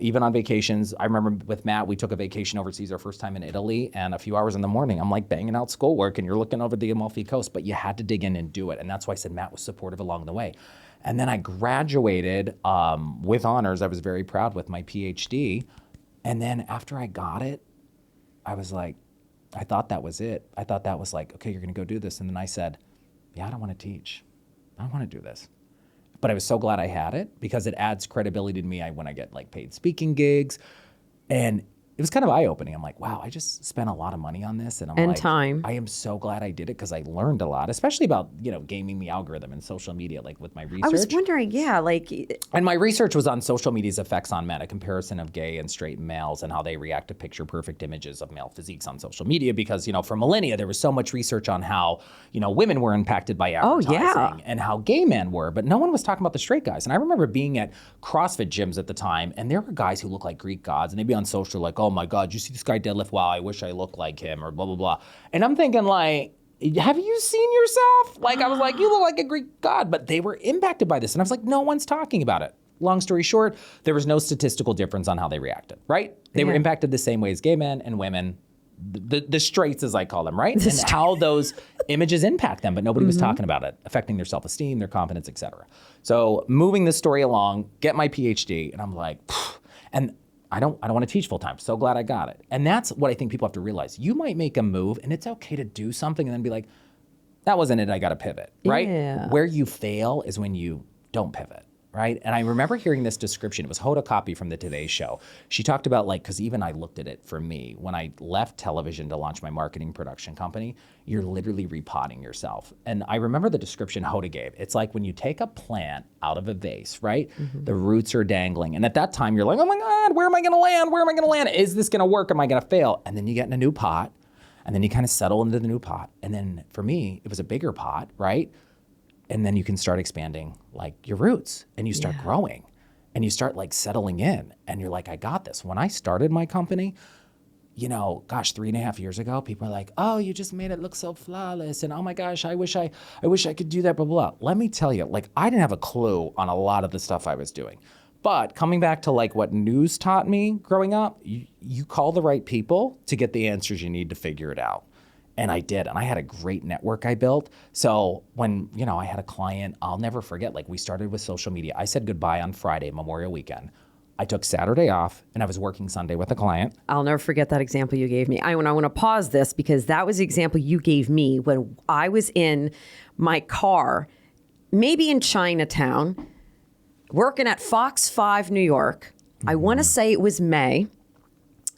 Even on vacations. I remember with Matt, we took a vacation overseas our first time in Italy, and a few hours in the morning, I'm like banging out schoolwork, and you're looking over the Amalfi Coast, but you had to dig in and do it. And that's why I said Matt was supportive along the way. And then I graduated with honors. I was very proud with my PhD. And then after I got it, I was like, I thought that was it. I thought that was like, okay, you're going to go do this. And then I said, yeah, I don't want to teach. I don't want to do this. But I was so glad I had it, because it adds credibility to me when I get like paid speaking gigs. And it was kind of eye-opening. I'm like, wow, I just spent a lot of money on this. And I'm And like, time. I am so glad I did it because I learned a lot, especially about, gaming the algorithm and social media, like with my research. I was wondering, like, And my research was on social media's effects on men, a comparison of gay and straight males and how they react to picture-perfect images of male physiques on social media. Because, for millennia, there was so much research on how, women were impacted by advertising and how gay men were, but no one was talking about the straight guys. And I remember being at CrossFit gyms at the time, and there were guys who looked like Greek gods, and they'd be on social like, oh my God, you see this guy deadlift? Wow, I wish I looked like him, or blah, blah, blah. And I'm thinking like, have you seen yourself? Like, I was like, you look like a Greek god, but they were impacted by this. And I was like, no one's talking about it. Long story short, there was no statistical difference on how they reacted, right? They were impacted the same way as gay men and women, the straights as I call them, right? And how those images impact them, but nobody was talking about it, affecting their self-esteem, their confidence, etc. So moving this story along, get my PhD, and I'm like, phew. And I don't want to teach full time. So glad I got it. And that's what I think people have to realize. You might make a move and it's okay to do something and then be like, that wasn't it, I got to pivot, right? Yeah. Where you fail is when you don't pivot, right? And I remember hearing this description. It was Hoda Kotb from the Today Show. She talked about because even I looked at it for me, when I left television to launch my marketing production company, you're literally repotting yourself. And I remember the description Hoda gave. It's like when you take a plant out of a vase, right? The roots are dangling. And at that time, you're like, oh my God, where am I going to land? Where am I going to land? Is this going to work? Am I going to fail? And then you get in a new pot, and then you kind of settle into the new pot. And then for me, it was a bigger pot, right? And then you can start expanding like your roots, and you start growing, and you start like settling in, and you're like, I got this. When I started my company, 3.5 years ago, people are like, oh, you just made it look so flawless. And oh my gosh, I wish I could do that, blah, blah, blah. Let me tell you, like, I didn't have a clue on a lot of the stuff I was doing. But coming back to like what news taught me growing up, you call the right people to get the answers you need to figure it out. And I did. And I had a great network I built. So when, I had a client, I'll never forget, like we started with social media. I said goodbye on Friday, Memorial Weekend. I took Saturday off and I was working Sunday with a client. I'll never forget that example you gave me. I want to pause this because that was the example you gave me when I was in my car, maybe in Chinatown, working at Fox 5 New York. I want to say it was May,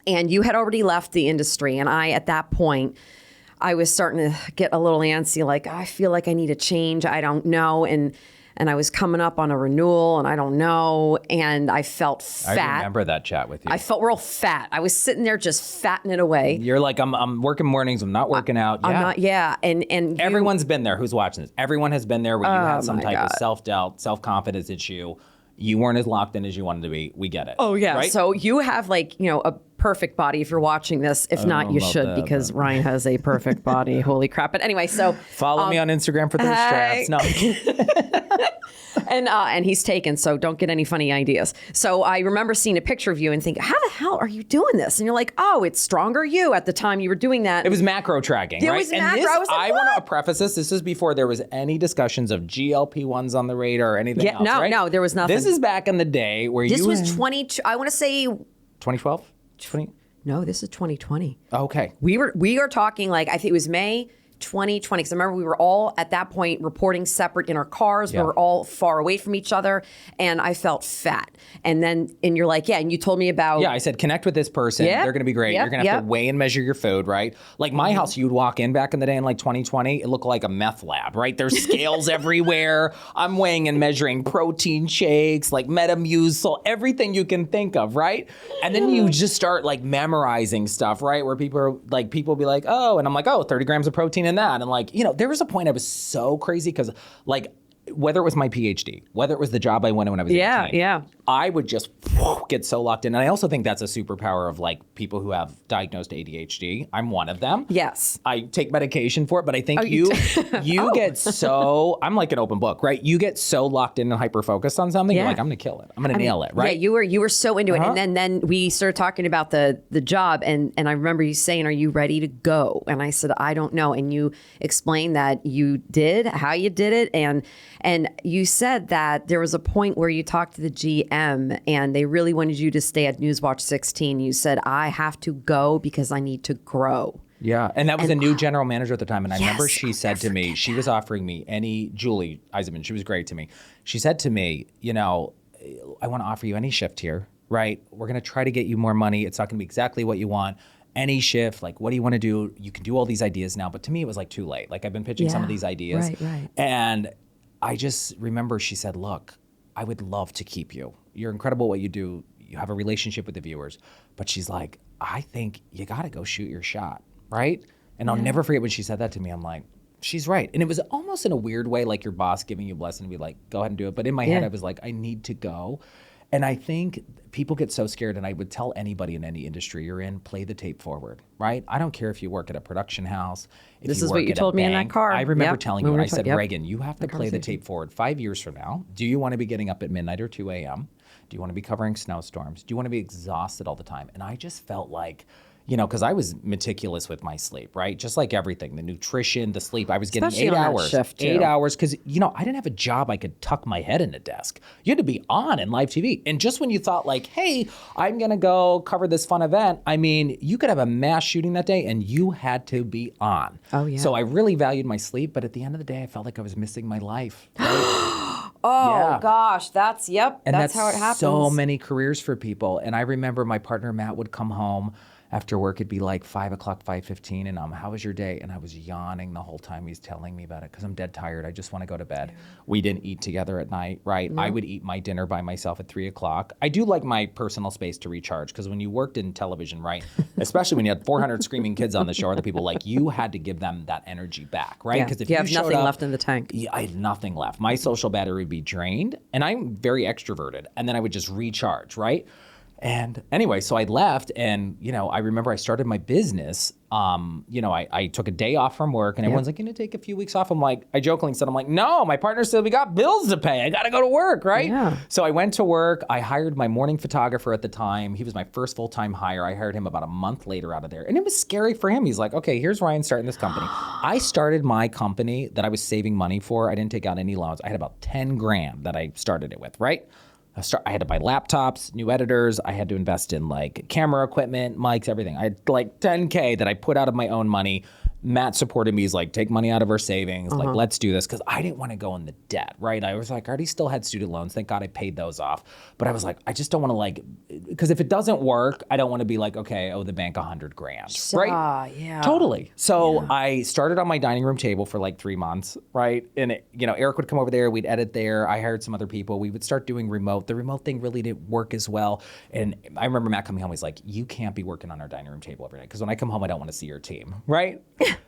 and you had already left the industry. And I, at that point, I was starting to get a little antsy, like, I feel like I need a change. I don't know. And I was coming up on a renewal, and I don't know. And I felt fat. I remember that chat with you. I felt real fat. I was sitting there just fatting it away. You're like, I'm working mornings. I'm not working out. I'm not. Yeah. And everyone's been there. Who's watching this? Everyone has been there where you had some type of self-doubt, self-confidence issue. You weren't as locked in as you wanted to be. We get it. Oh, yeah. Right? So you have a perfect body if you're watching this. If not, you should because Ryan has a perfect body. Holy crap. But anyway, so. Follow me on Instagram for those straps. No. And he's taken, so don't get any funny ideas. So I remember seeing a picture of you and thinking, how the hell are you doing this? And you're like, oh, it's Stronger You. At the time you were doing that. It was macro tracking, it right? Was macro. I was like, I want to preface this. This is before there was any discussions of GLP-1s on the radar or anything else, no, right? No, there was nothing. This is back in the day where this was 20, I want to say. 2012? 20? No, this is 2020. Okay. We are talking like, I think it was May 2020, because I remember we were all at that point reporting separate in our cars. Yeah. We were all far away from each other, and I felt fat. And you're like, yeah, and you told me about. Yeah, I said, connect with this person. Yep. They're going to be great. Yep. You're going to have to weigh and measure your food, right? Like my house, you'd walk in back in the day in like 2020, it looked like a meth lab, right? There's scales everywhere. I'm weighing and measuring protein shakes, like Metamucil, everything you can think of, right? And then you just start like memorizing stuff, right? Where people be like, oh, and I'm like, oh, 30 grams of protein in that. And like, there was a point I was so crazy because like, whether it was my PhD, whether it was the job I went in when I was 18, I would just get so locked in. And I also think that's a superpower of like people who have diagnosed ADHD. I'm one of them. Yes. I take medication for it, but I think you get so, I'm like an open book, right? You get so locked in and hyper-focused on something, you're like, I'm going to kill it. I'm going to nail it, right? Yeah, you were so into it. And then we started talking about the job, and I remember you saying, are you ready to go? And I said, I don't know. And you explained that you did, how you did it, and you said that there was a point where you talked to the GM and they really wanted you to stay at Newswatch 16. You said, I have to go because I need to grow. Yeah. And that was a new general manager at the time. And I remember she said to me, she was offering me Julie Eisenman, she was great to me. She said to me, I want to offer you any shift here. right? We're going to try to get you more money. It's not going to be exactly what you want. Any shift, like, what do you want to do? You can do all these ideas now. But to me, it was like too late. Like, I've been pitching some of these ideas. Right. And I just remember she said, look, I would love to keep you. You're incredible at what you do. You have a relationship with the viewers. But she's like, I think you got to go shoot your shot, right? And I'll never forget when she said that to me. I'm like, she's right. And it was almost in a weird way, like your boss giving you a blessing to be like, go ahead and do it. But in my head, I was like, I need to go. And I think people get so scared, and I would tell anybody in any industry you're in, play the tape forward, right? I don't care if you work at a production house. If This you is work what you at a told me in that bank. car. I remember Yep. telling When you, we and I were said, yep. Reagan, you have to play the tape forward 5 years from now. Do you want to be getting up at midnight or 2 a.m.? Do you want to be covering snowstorms? Do you want to be exhausted all the time? And I just felt like, you know, because I was meticulous with my sleep, right? Just like everything, the nutrition, the sleep. I was getting Especially 8 on that hours. shift, too. 8 hours, because, you know, I didn't have a job I could tuck my head in a desk. You had to be on in live TV. And just when you thought like, hey, I'm going to go cover this fun event, I mean, you could have a mass shooting that day and you had to be on. Oh, yeah. So I really valued my sleep, but at the end of the day, I felt like I was missing my life. Right? Oh gosh, that's And that's how it happens. So many careers for people. And I remember my partner Matt would come home after work. It'd be like 5 o'clock, 5:15, and how was your day? And I was yawning the whole time he's telling me about it because I'm dead tired. I just want to go to bed. We didn't eat together at night, right? I would eat my dinner by myself at 3 o'clock. I do like my personal space to recharge because when you worked in television, right, especially when you had 400 screaming kids on the show, other people, like, you had to give them that energy back, right? Because if you have showed nothing up- left in the tank. Yeah, I had nothing left. My social battery would be drained, and I'm very extroverted, and then I would just recharge, right? And anyway, so I left, and, you know, I remember I started my business. You know, I took a day off from work, and everyone's like, "Can you take a few weeks off?" I'm like, I jokingly said, I'm like, no, my partner said we got bills to pay. I got to go to work, right? Yeah. So I went to work. I hired my morning photographer at the time. He was my first full-time hire. I hired him about a month later out of there. And it was scary for him. He's like, okay, here's Ryan starting this company. I started my company that I was saving money for. I didn't take out any loans. I had about 10 grand that I started it with, right? I had to buy laptops, new editors. I had to invest in like camera equipment, mics, everything. I had like 10K that I put out of my own money. Matt supported me. He's like, take money out of our savings. Like, let's do this. Because I didn't want to go in the debt, right? I was like, I already still had student loans. Thank God I paid those off. But I was like, I just don't want to like, because if it doesn't work, I don't want to be like, okay, I owe the bank 100 grand, right? Yeah. Totally. So I started on my dining room table for like 3 months, right? And it, you know, Eric would come over there. We'd edit there. I hired some other people. We would start doing remote. The remote thing really didn't work as well. And I remember Matt coming home. He's like, you can't be working on our dining room table every night because when I come home, I don't want to see your team, right?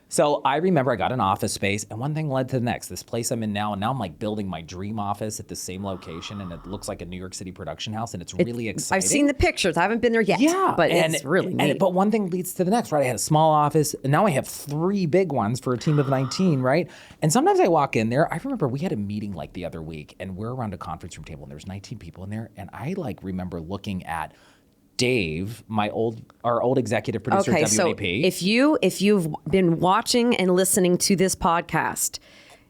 So I remember I got an office space, and one thing led to the next. This place I'm in now, and now I'm like building my dream office at the same location, and it looks like a New York City production house, and it's really exciting. I've seen the pictures. I haven't been there yet. Yeah, But it's really neat. But one thing leads to the next, right? I had a small office, and now I have 3 big ones for a team of 19, right? And sometimes I walk in there. I remember we had a meeting like the other week, and we're around a conference room table, and there's 19 people in there, and I like remember looking at Dave, our old executive producer at WAP. So if you've been watching and listening to this podcast,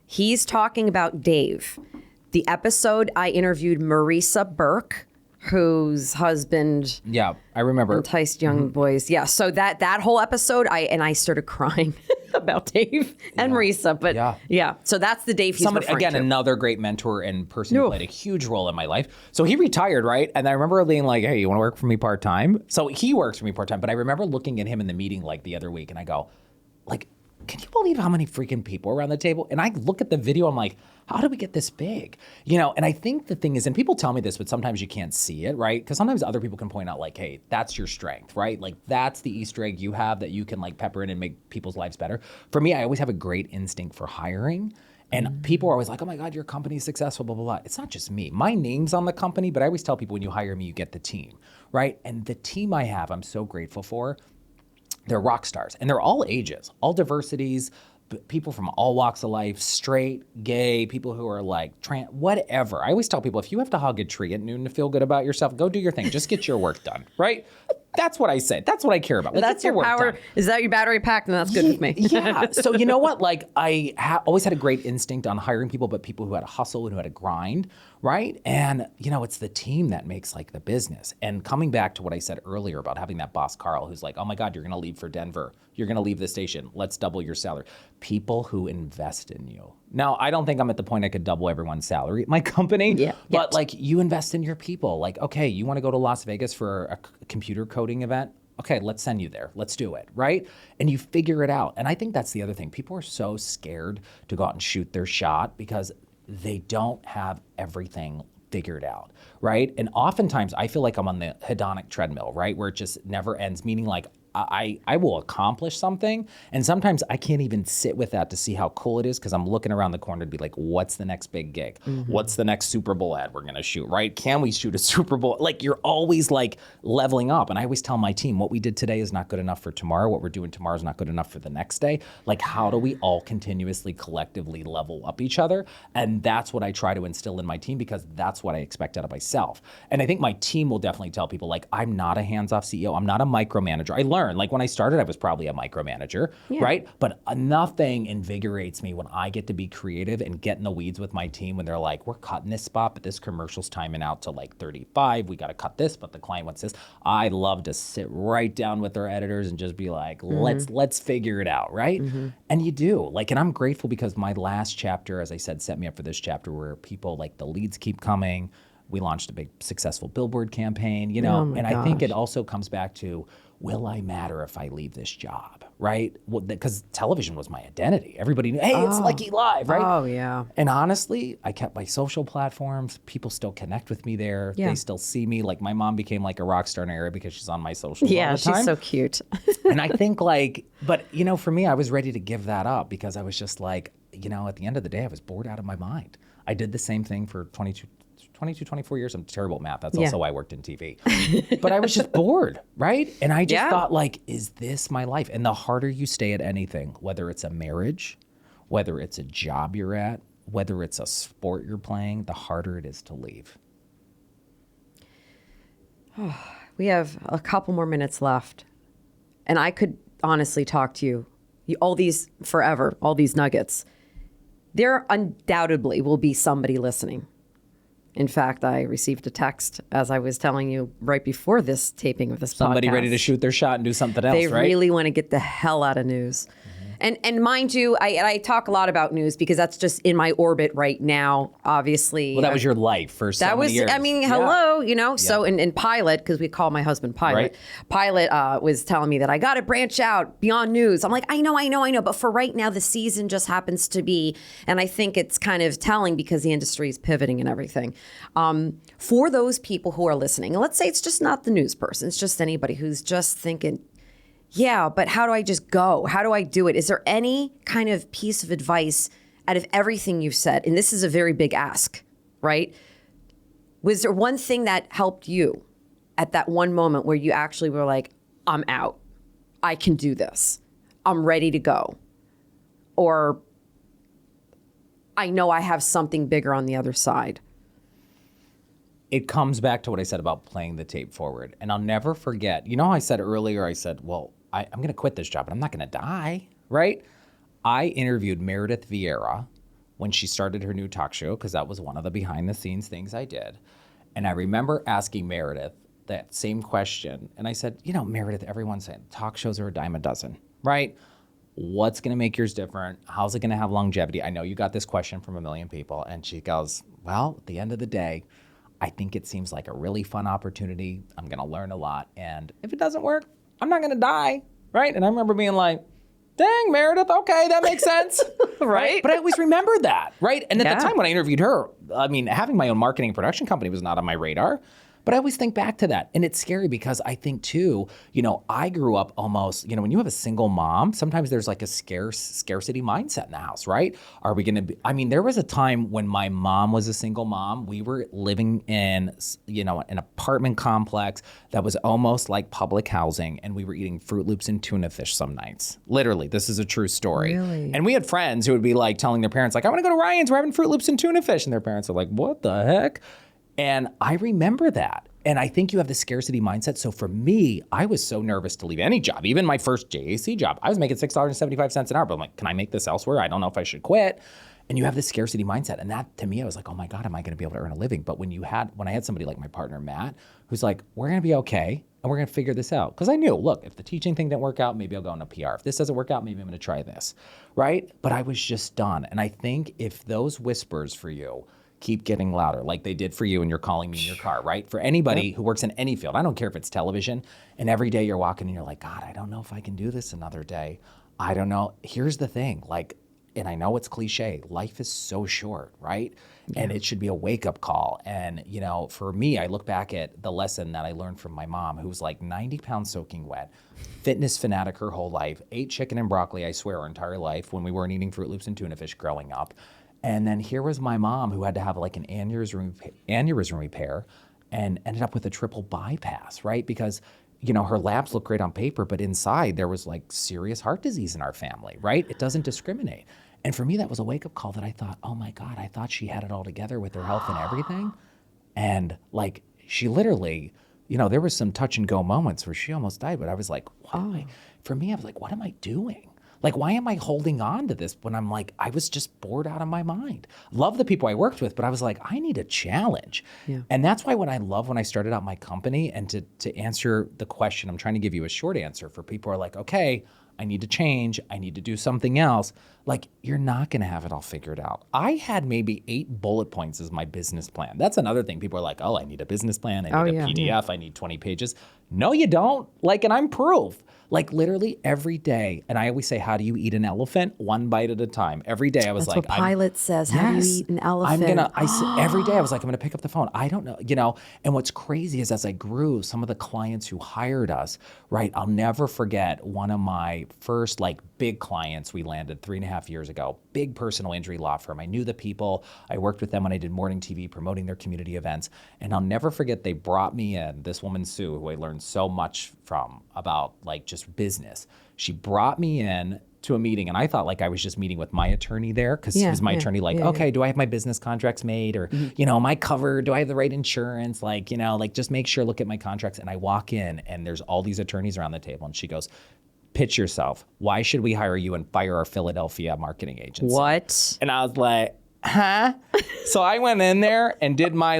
he's talking about Dave. The episode I interviewed Marisa Burke, whose husband Yeah, I remember. enticed young boys. Yeah, so that whole episode, I started crying about Dave and Marisa. But yeah, so that's the Dave he's referring Again, to. another great mentor and person who played a huge role in my life. So he retired, right? And I remember being like, hey, you want to work for me part-time? So he works for me part-time. But I remember looking at him in the meeting like the other week, and I go, like, can you believe how many freaking people are around the table? And I look at the video, I'm like, how did we get this big? You know, and I think the thing is, and people tell me this, but sometimes you can't see it, right? Because sometimes other people can point out like, hey, that's your strength, right? Like that's the Easter egg you have that you can like pepper in and make people's lives better. For me, I always have a great instinct for hiring. And people are always like, oh my God, your company's successful, blah, blah, blah. It's not just me. My name's on the company, but I always tell people when you hire me, you get the team, right? And the team I have, I'm so grateful for. They're rock stars, and they're all ages, all diversities, people from all walks of life, straight, gay, people who are like trans, whatever. I always tell people, if you have to hug a tree at noon to feel good about yourself, go do your thing. Just get your work done, right? That's what I say. That's what I care about. Like, That's get your work power. done. Is that your battery pack? Then that's good with me. Yeah. So you know what? Like I always had a great instinct on hiring people, but people who had a hustle and who had a grind, right? And, it's the team that makes like the business. And coming back to what I said earlier about having that boss, Carl, who's like, oh my God, you're going to leave for Denver. You're going to leave the station. Let's double your salary. People who invest in you. Now, I don't think I'm at the point I could double everyone's salary at my company, but like you invest in your people. Like, okay, you want to go to Las Vegas for a computer coding event? Okay, let's send you there. Let's do it, right? And you figure it out. And I think that's the other thing. People are so scared to go out and shoot their shot because they don't have everything figured out, right? And oftentimes I feel like I'm on the hedonic treadmill, right? Where it just never ends, meaning like I will accomplish something. And sometimes I can't even sit with that to see how cool it is because I'm looking around the corner to be like, what's the next big gig? What's the next Super Bowl ad we're going to shoot, right? Can we shoot a Super Bowl? Like you're always like leveling up. And I always tell my team, what we did today is not good enough for tomorrow. What we're doing tomorrow is not good enough for the next day. Like how do we all continuously, collectively level up each other? And that's what I try to instill in my team because that's what I expect out of myself. And I think my team will definitely tell people like, I'm not a hands-off CEO. I'm not a micromanager. I learned, like when I started, I was probably a micromanager, right? But nothing invigorates me when I get to be creative and get in the weeds with my team when they're like, we're cutting this spot, but this commercial's timing out to like 35. We got to cut this, but the client wants this. I love to sit right down with our editors and just be like, let's figure it out, right? And you do. Like, and I'm grateful because my last chapter, as I said, set me up for this chapter where people like the leads keep coming. We launched a big successful billboard campaign, and I think it also comes back to, will I matter if I leave this job, right? Because television was my identity. Everybody knew, hey, it's Leckey Live, right? Oh, yeah. And honestly, I kept my social platforms. People still connect with me there. They still see me. Like my mom became like a rock star in her area because she's on my socials all the time. She's so cute. And I think but for me, I was ready to give that up because I was just like, at the end of the day, I was bored out of my mind. I did the same thing for 24 years. I'm terrible at math. That's also why I worked in TV. But I was just bored, right? And I just thought like, is this my life? And the harder you stay at anything, whether it's a marriage, whether it's a job you're at, whether it's a sport you're playing, the harder it is to leave. We have a couple more minutes left. And I could honestly talk to you all these forever, all these nuggets. There undoubtedly will be somebody listening. In fact, I received a text, as I was telling you right before this taping of this Somebody podcast. ready to shoot their shot and do something else, They right? really want to get the hell out of news. And mind you, I talk a lot about news because that's just in my orbit right now, obviously. Well, that was your life for so many years. I mean, hello, so in Pilot, because we call my husband Pilot, Pilot was telling me that I got to branch out beyond news. I'm like, I know. But for right now, the season just happens to be, and I think it's kind of telling because the industry is pivoting and everything. For those people who are listening, and let's say it's just not the news person, it's just anybody who's just thinking, yeah, but how do I just go? How do I do it? Is there any kind of piece of advice out of everything you've said? And this is a very big ask, right? Was there one thing that helped you at that one moment where you actually were like, I'm out. I can do this. I'm ready to go. Or I know I have something bigger on the other side. It comes back to what I said about playing the tape forward. And I'll never forget, I said earlier, well, I'm going to quit this job, but I'm not going to die, right? I interviewed Meredith Vieira when she started her new talk show, because that was one of the behind the scenes things I did. And I remember asking Meredith that same question. And I said, Meredith, everyone's saying talk shows are a dime a dozen, right? What's going to make yours different? How's it going to have longevity? I know you got this question from a million people. And she goes, well, at the end of the day, I think it seems like a really fun opportunity. I'm going to learn a lot. And if it doesn't work, I'm not going to die, right? And I remember being like, dang, Meredith, okay, that makes sense. Right? But I always remembered that, right? And at the time when I interviewed her, I mean, having my own marketing and production company was not on my radar. But I always think back to that. And it's scary because I think too, I grew up almost, when you have a single mom, sometimes there's like a scarcity mindset in the house, right? Are we going to there was a time when my mom was a single mom. We were living in, an apartment complex that was almost like public housing. And we were eating Fruit Loops and tuna fish some nights. Literally, this is a true story. Really? And we had friends who would be like telling their parents, like, I want to go to Ryan's, we're having Fruit Loops and tuna fish. And their parents are like, what the heck? And I remember that. And I think you have the scarcity mindset. So for me, I was so nervous to leave any job, even my first JAC job. I was making $6.75 an hour, but I'm like, can I make this elsewhere? I don't know if I should quit. And you have this scarcity mindset. And that to me, I was like, oh my God, am I going to be able to earn a living? But when I had somebody like my partner, Matt, who's like, we're going to be okay. And we're going to figure this out. Because I knew, look, if the teaching thing didn't work out, maybe I'll go into PR. If this doesn't work out, maybe I'm going to try this, right? But I was just done. And I think if those whispers for you keep getting louder, like they did for you and you're calling me in your car, right? For anybody who works in any field, I don't care if it's television, and every day you're walking and you're like, God, I don't know if I can do this another day. I don't know. Here's the thing, like, and I know it's cliche, life is so short, right? Yeah. And it should be a wake-up call. And, you know, for me, I look back at the lesson that I learned from my mom, who was like 90 pounds soaking wet, fitness fanatic her whole life, ate chicken and broccoli, I swear, her entire life when we weren't eating Fruit Loops and tuna fish growing up. And then here was my mom who had to have like an aneurysm repair and ended up with a triple bypass, right? Because, you know, her labs look great on paper, but inside there was like serious heart disease in our family, right? It doesn't discriminate. And for me, that was a wake-up call that I thought, oh my God, I thought she had it all together with her health and everything. And like, she literally, you know, there was some touch and go moments where she almost died, but I was like, for me, I was like, what am I doing? Like, why am I holding on to this when I'm like, I was just bored out of my mind. Love the people I worked with, but I was like, I need a challenge. Yeah. And that's why when I started out my company, and to answer the question, I'm trying to give you a short answer for people who are like, okay, I need to change. I need to do something else. Like, you're not going to have it all figured out. I had maybe 8 bullet points as my business plan. That's another thing. People are like, oh, I need a business plan. I need a PDF. I need 20 pages. No, you don't. Like, and I'm proof. Like literally every day. And I always say, how do you eat an elephant? One bite at a time. Every day I was That's like, what Pilot says. How do you eat an elephant? Every day I was like, I'm going to pick up the phone. I don't know, you know. And what's crazy is as I grew, some of the clients who hired us, right? I'll never forget one of my first like big clients we landed 3.5 years ago, big personal injury law firm. I knew the people. I worked with them when I did morning TV, promoting their community events. And I'll never forget, they brought me in, this woman, Sue, who I learned so much from about like just business. She brought me in to a meeting, and I thought like I was just meeting with my attorney there, because he was my attorney, like, okay, do I have my business contracts made? Or, you know, am I covered? Do I have the right insurance? Like, you know, like just make sure, look at my contracts. And I walk in and there's all these attorneys around the table, and she goes, pitch yourself. Why should we hire you and fire our Philadelphia marketing agency? What? And I was like, huh? So I went in there and did my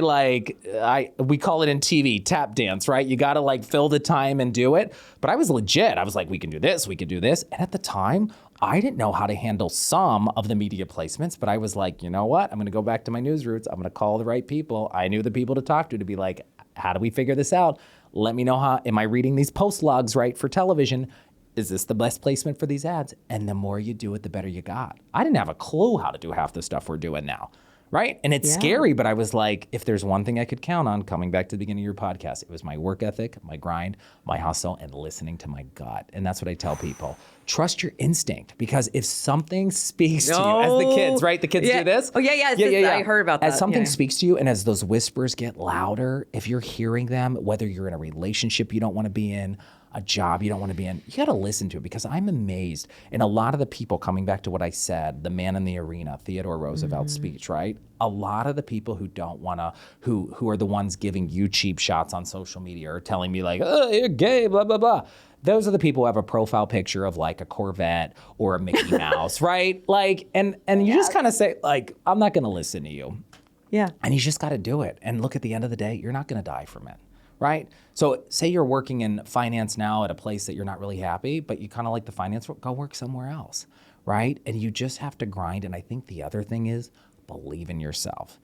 we call it in TV, tap dance, right? You got to like fill the time and do it. But I was legit. I was like, we can do this, we could do this. And at the time, I didn't know how to handle some of the media placements, but I was like, you know what? I'm going to go back to my news roots. I'm going to call the right people. I knew the people to talk to be like, how do we figure this out? Let me know am I reading these post logs right for television? Is this the best placement for these ads? And the more you do it, the better you got. I didn't have a clue how to do half the stuff we're doing now, right? And it's scary, but I was like, if there's one thing I could count on, coming back to the beginning of your podcast, it was my work ethic, my grind, my hustle, and listening to my gut. And that's what I tell people. Trust your instinct, because if something speaks to you, as the kids, right? The kids do this. Oh, yeah. I heard about that. As something speaks to you, and as those whispers get louder, if you're hearing them, whether you're in a relationship you don't want to be in, a job you don't want to be in, you got to listen to it, because I'm amazed. And a lot of the people, coming back to what I said, the man in the arena, Theodore Roosevelt's speech, right? A lot of the people who don't want to, who are the ones giving you cheap shots on social media or telling me like, oh, you're gay, blah, blah, blah. Those are the people who have a profile picture of like a Corvette or a Mickey Mouse, right? Like, and you just kind of say like, I'm not going to listen to you. Yeah. And you just got to do it. And look, at the end of the day, you're not going to die from it. Right? So say you're working in finance now at a place that you're not really happy, but you kind of like the finance, go work somewhere else, right? And you just have to grind. And I think the other thing is believe in yourself,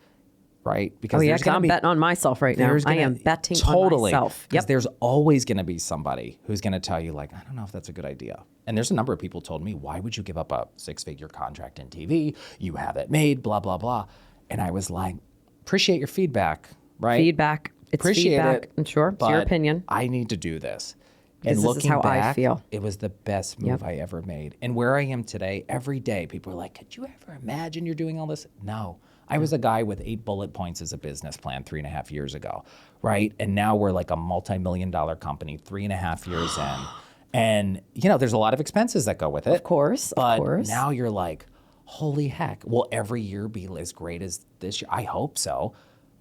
right? Because I'm betting on myself right now. I am betting on myself. Because there's always going to be somebody who's going to tell you like, I don't know if that's a good idea. And there's a number of people told me, why would you give up a 6-figure contract in TV? You have it made, blah, blah, blah. And I was like, appreciate your feedback, right? Feedback. It's appreciate feedback. it. I'm sure. It's your opinion. I need to do this. And this is how I feel. It was the best move I ever made. And where I am today, every day, people are like, could you ever imagine you're doing all this? No. I was a guy with 8 bullet points as a business plan 3.5 years ago, right? And now we're like a multi-million-dollar company 3.5 years in. And, you know, there's a lot of expenses that go with it. Of course. But now you're like, holy heck, will every year be as great as this year? I hope so.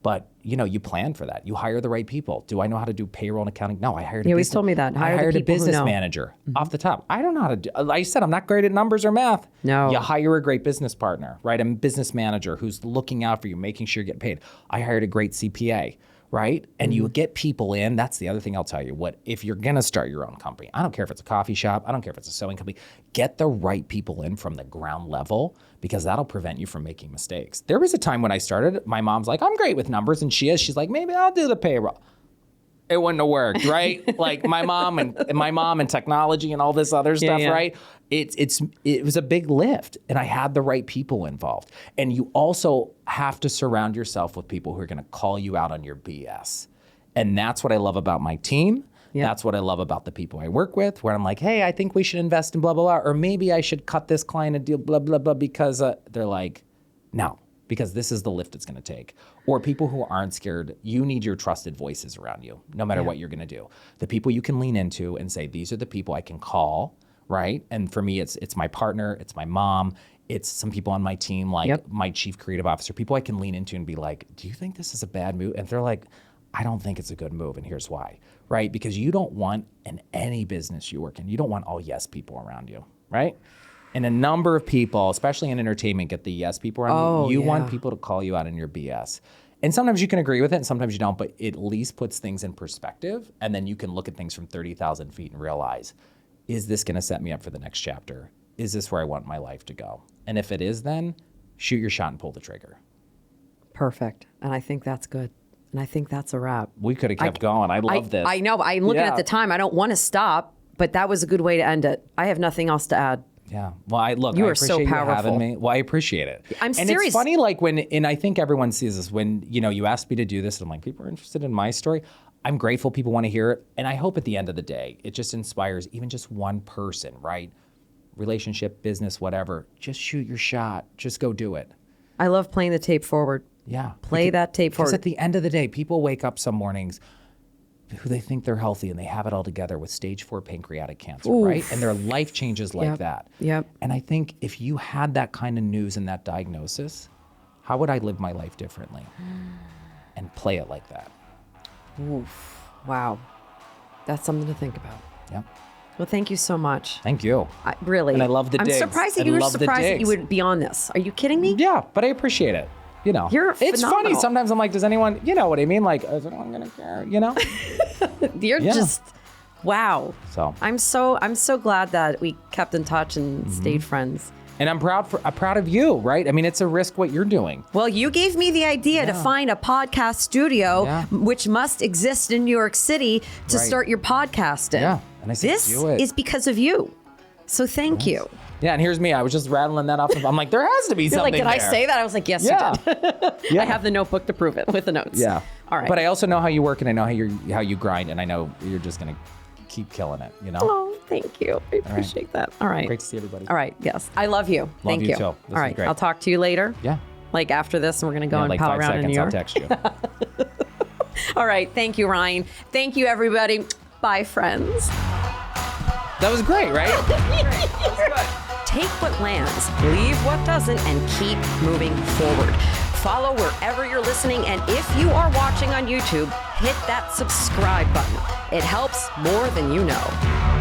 But, you plan for that. You hire the right people. Do I know how to do payroll and accounting? No, I hired a You always business- told me that. I Hire the hired a people who business know. manager off the top. I don't know how to do, like I said, I'm not great at numbers or math. No. You hire a great business partner, right? A business manager who's looking out for you, making sure you get paid. I hired a great CPA, right? And you get people in. That's the other thing I'll tell you. If you're going to start your own company, I don't care if it's a coffee shop, I don't care if it's a sewing company, get the right people in from the ground level, because that'll prevent you from making mistakes. There was a time when I started, my mom's like, I'm great with numbers, and she's like, maybe I'll do the payroll. It wouldn't have worked, right? Like my mom and technology and all this other stuff, yeah. right? It was a big lift, and I had the right people involved. And you also have to surround yourself with people who are going to call you out on your BS. And that's what I love about my team. Yeah. That's what I love about the people I work with, where I'm like, hey, I think we should invest in blah, blah, blah. Or maybe I should cut this client a deal, blah, blah, blah, because they're like, no, because this is the lift it's going to take. Or people who aren't scared, you need your trusted voices around you, no matter what you're going to do. The people you can lean into and say, these are the people I can call, right? And for me, it's my partner, it's my mom, it's some people on my team, like my chief creative officer, people I can lean into and be like, do you think this is a bad move? And they're like, I don't think it's a good move, and here's why, right? Because you don't want, in any business you work in, you don't want all yes people around you, right? And a number of people, especially in entertainment, get the yes people around you. You want people to call you out on your BS. And sometimes you can agree with it and sometimes you don't, but it at least puts things in perspective. And then you can look at things from 30,000 feet and realize, is this going to set me up for the next chapter? Is this where I want my life to go? And if it is, then shoot your shot and pull the trigger. Perfect. And I think that's good. And I think that's a wrap. We could have kept going. I love this. I know. I'm looking at the time. I don't want to stop, but that was a good way to end it. I have nothing else to add. Yeah. Well, I are so appreciate you powerful. having me. Well, I appreciate it. I'm and serious. it's funny, like and I think everyone sees this when, you asked me to do this and I'm like, people are interested in my story. I'm grateful people want to hear it. And I hope at the end of the day, it just inspires even just one person, right? Relationship, business, whatever. Just shoot your shot. Just go do it. I love playing the tape forward. Yeah. Play that tape Because forward. at the end of the day, people wake up some mornings who they think they're healthy and they have it all together with stage 4 pancreatic cancer, right? And their life changes like that. Yep. And I think if you had that kind of news and that diagnosis, how would I live my life differently? And play it like that. Oof. Wow. That's something to think about. Yeah. Well, thank you so much. Thank you. Really. And I love the I'm digs. surprised that I you were love the surprised that you digs. would be on this. Are you kidding me? Yeah, but I appreciate it. You're it's funny. phenomenal. Sometimes I'm like, does anyone, you know what I mean? Like, is anyone gonna care? You're just wow. So I'm so glad that we kept in touch and stayed friends. and I'm proud of you, right? I mean, it's a risk what you're doing. Well, you gave me the idea to find a podcast studio, which must exist in New York City to start your podcast in. Yeah, and I said, this do it. is because of you. So thank you. Yeah, and here's me. I was just rattling that off. I'm like, there has to be You're something like, did I there. say that? I was like, yes, Yeah. you did. Yeah. I have the notebook to prove it with the notes. Yeah. All right. But I also know how you work, and I know how you grind, and I know you're just gonna keep killing it. Oh, thank you. I appreciate that. All right. Great to see everybody. All right. Yes. I love you. Thank you you. too. This All was right. great. I'll talk to you later. Yeah. Like after this, and we're going to go and like pal 5 around in seconds. New I'll York. text you. All right. Thank you, Ryan. Thank you, everybody. Bye, friends. That was great, right? Take what lands, leave what doesn't, and keep moving forward. Follow wherever you're listening, and if you are watching on YouTube, hit that subscribe button. It helps more than you know.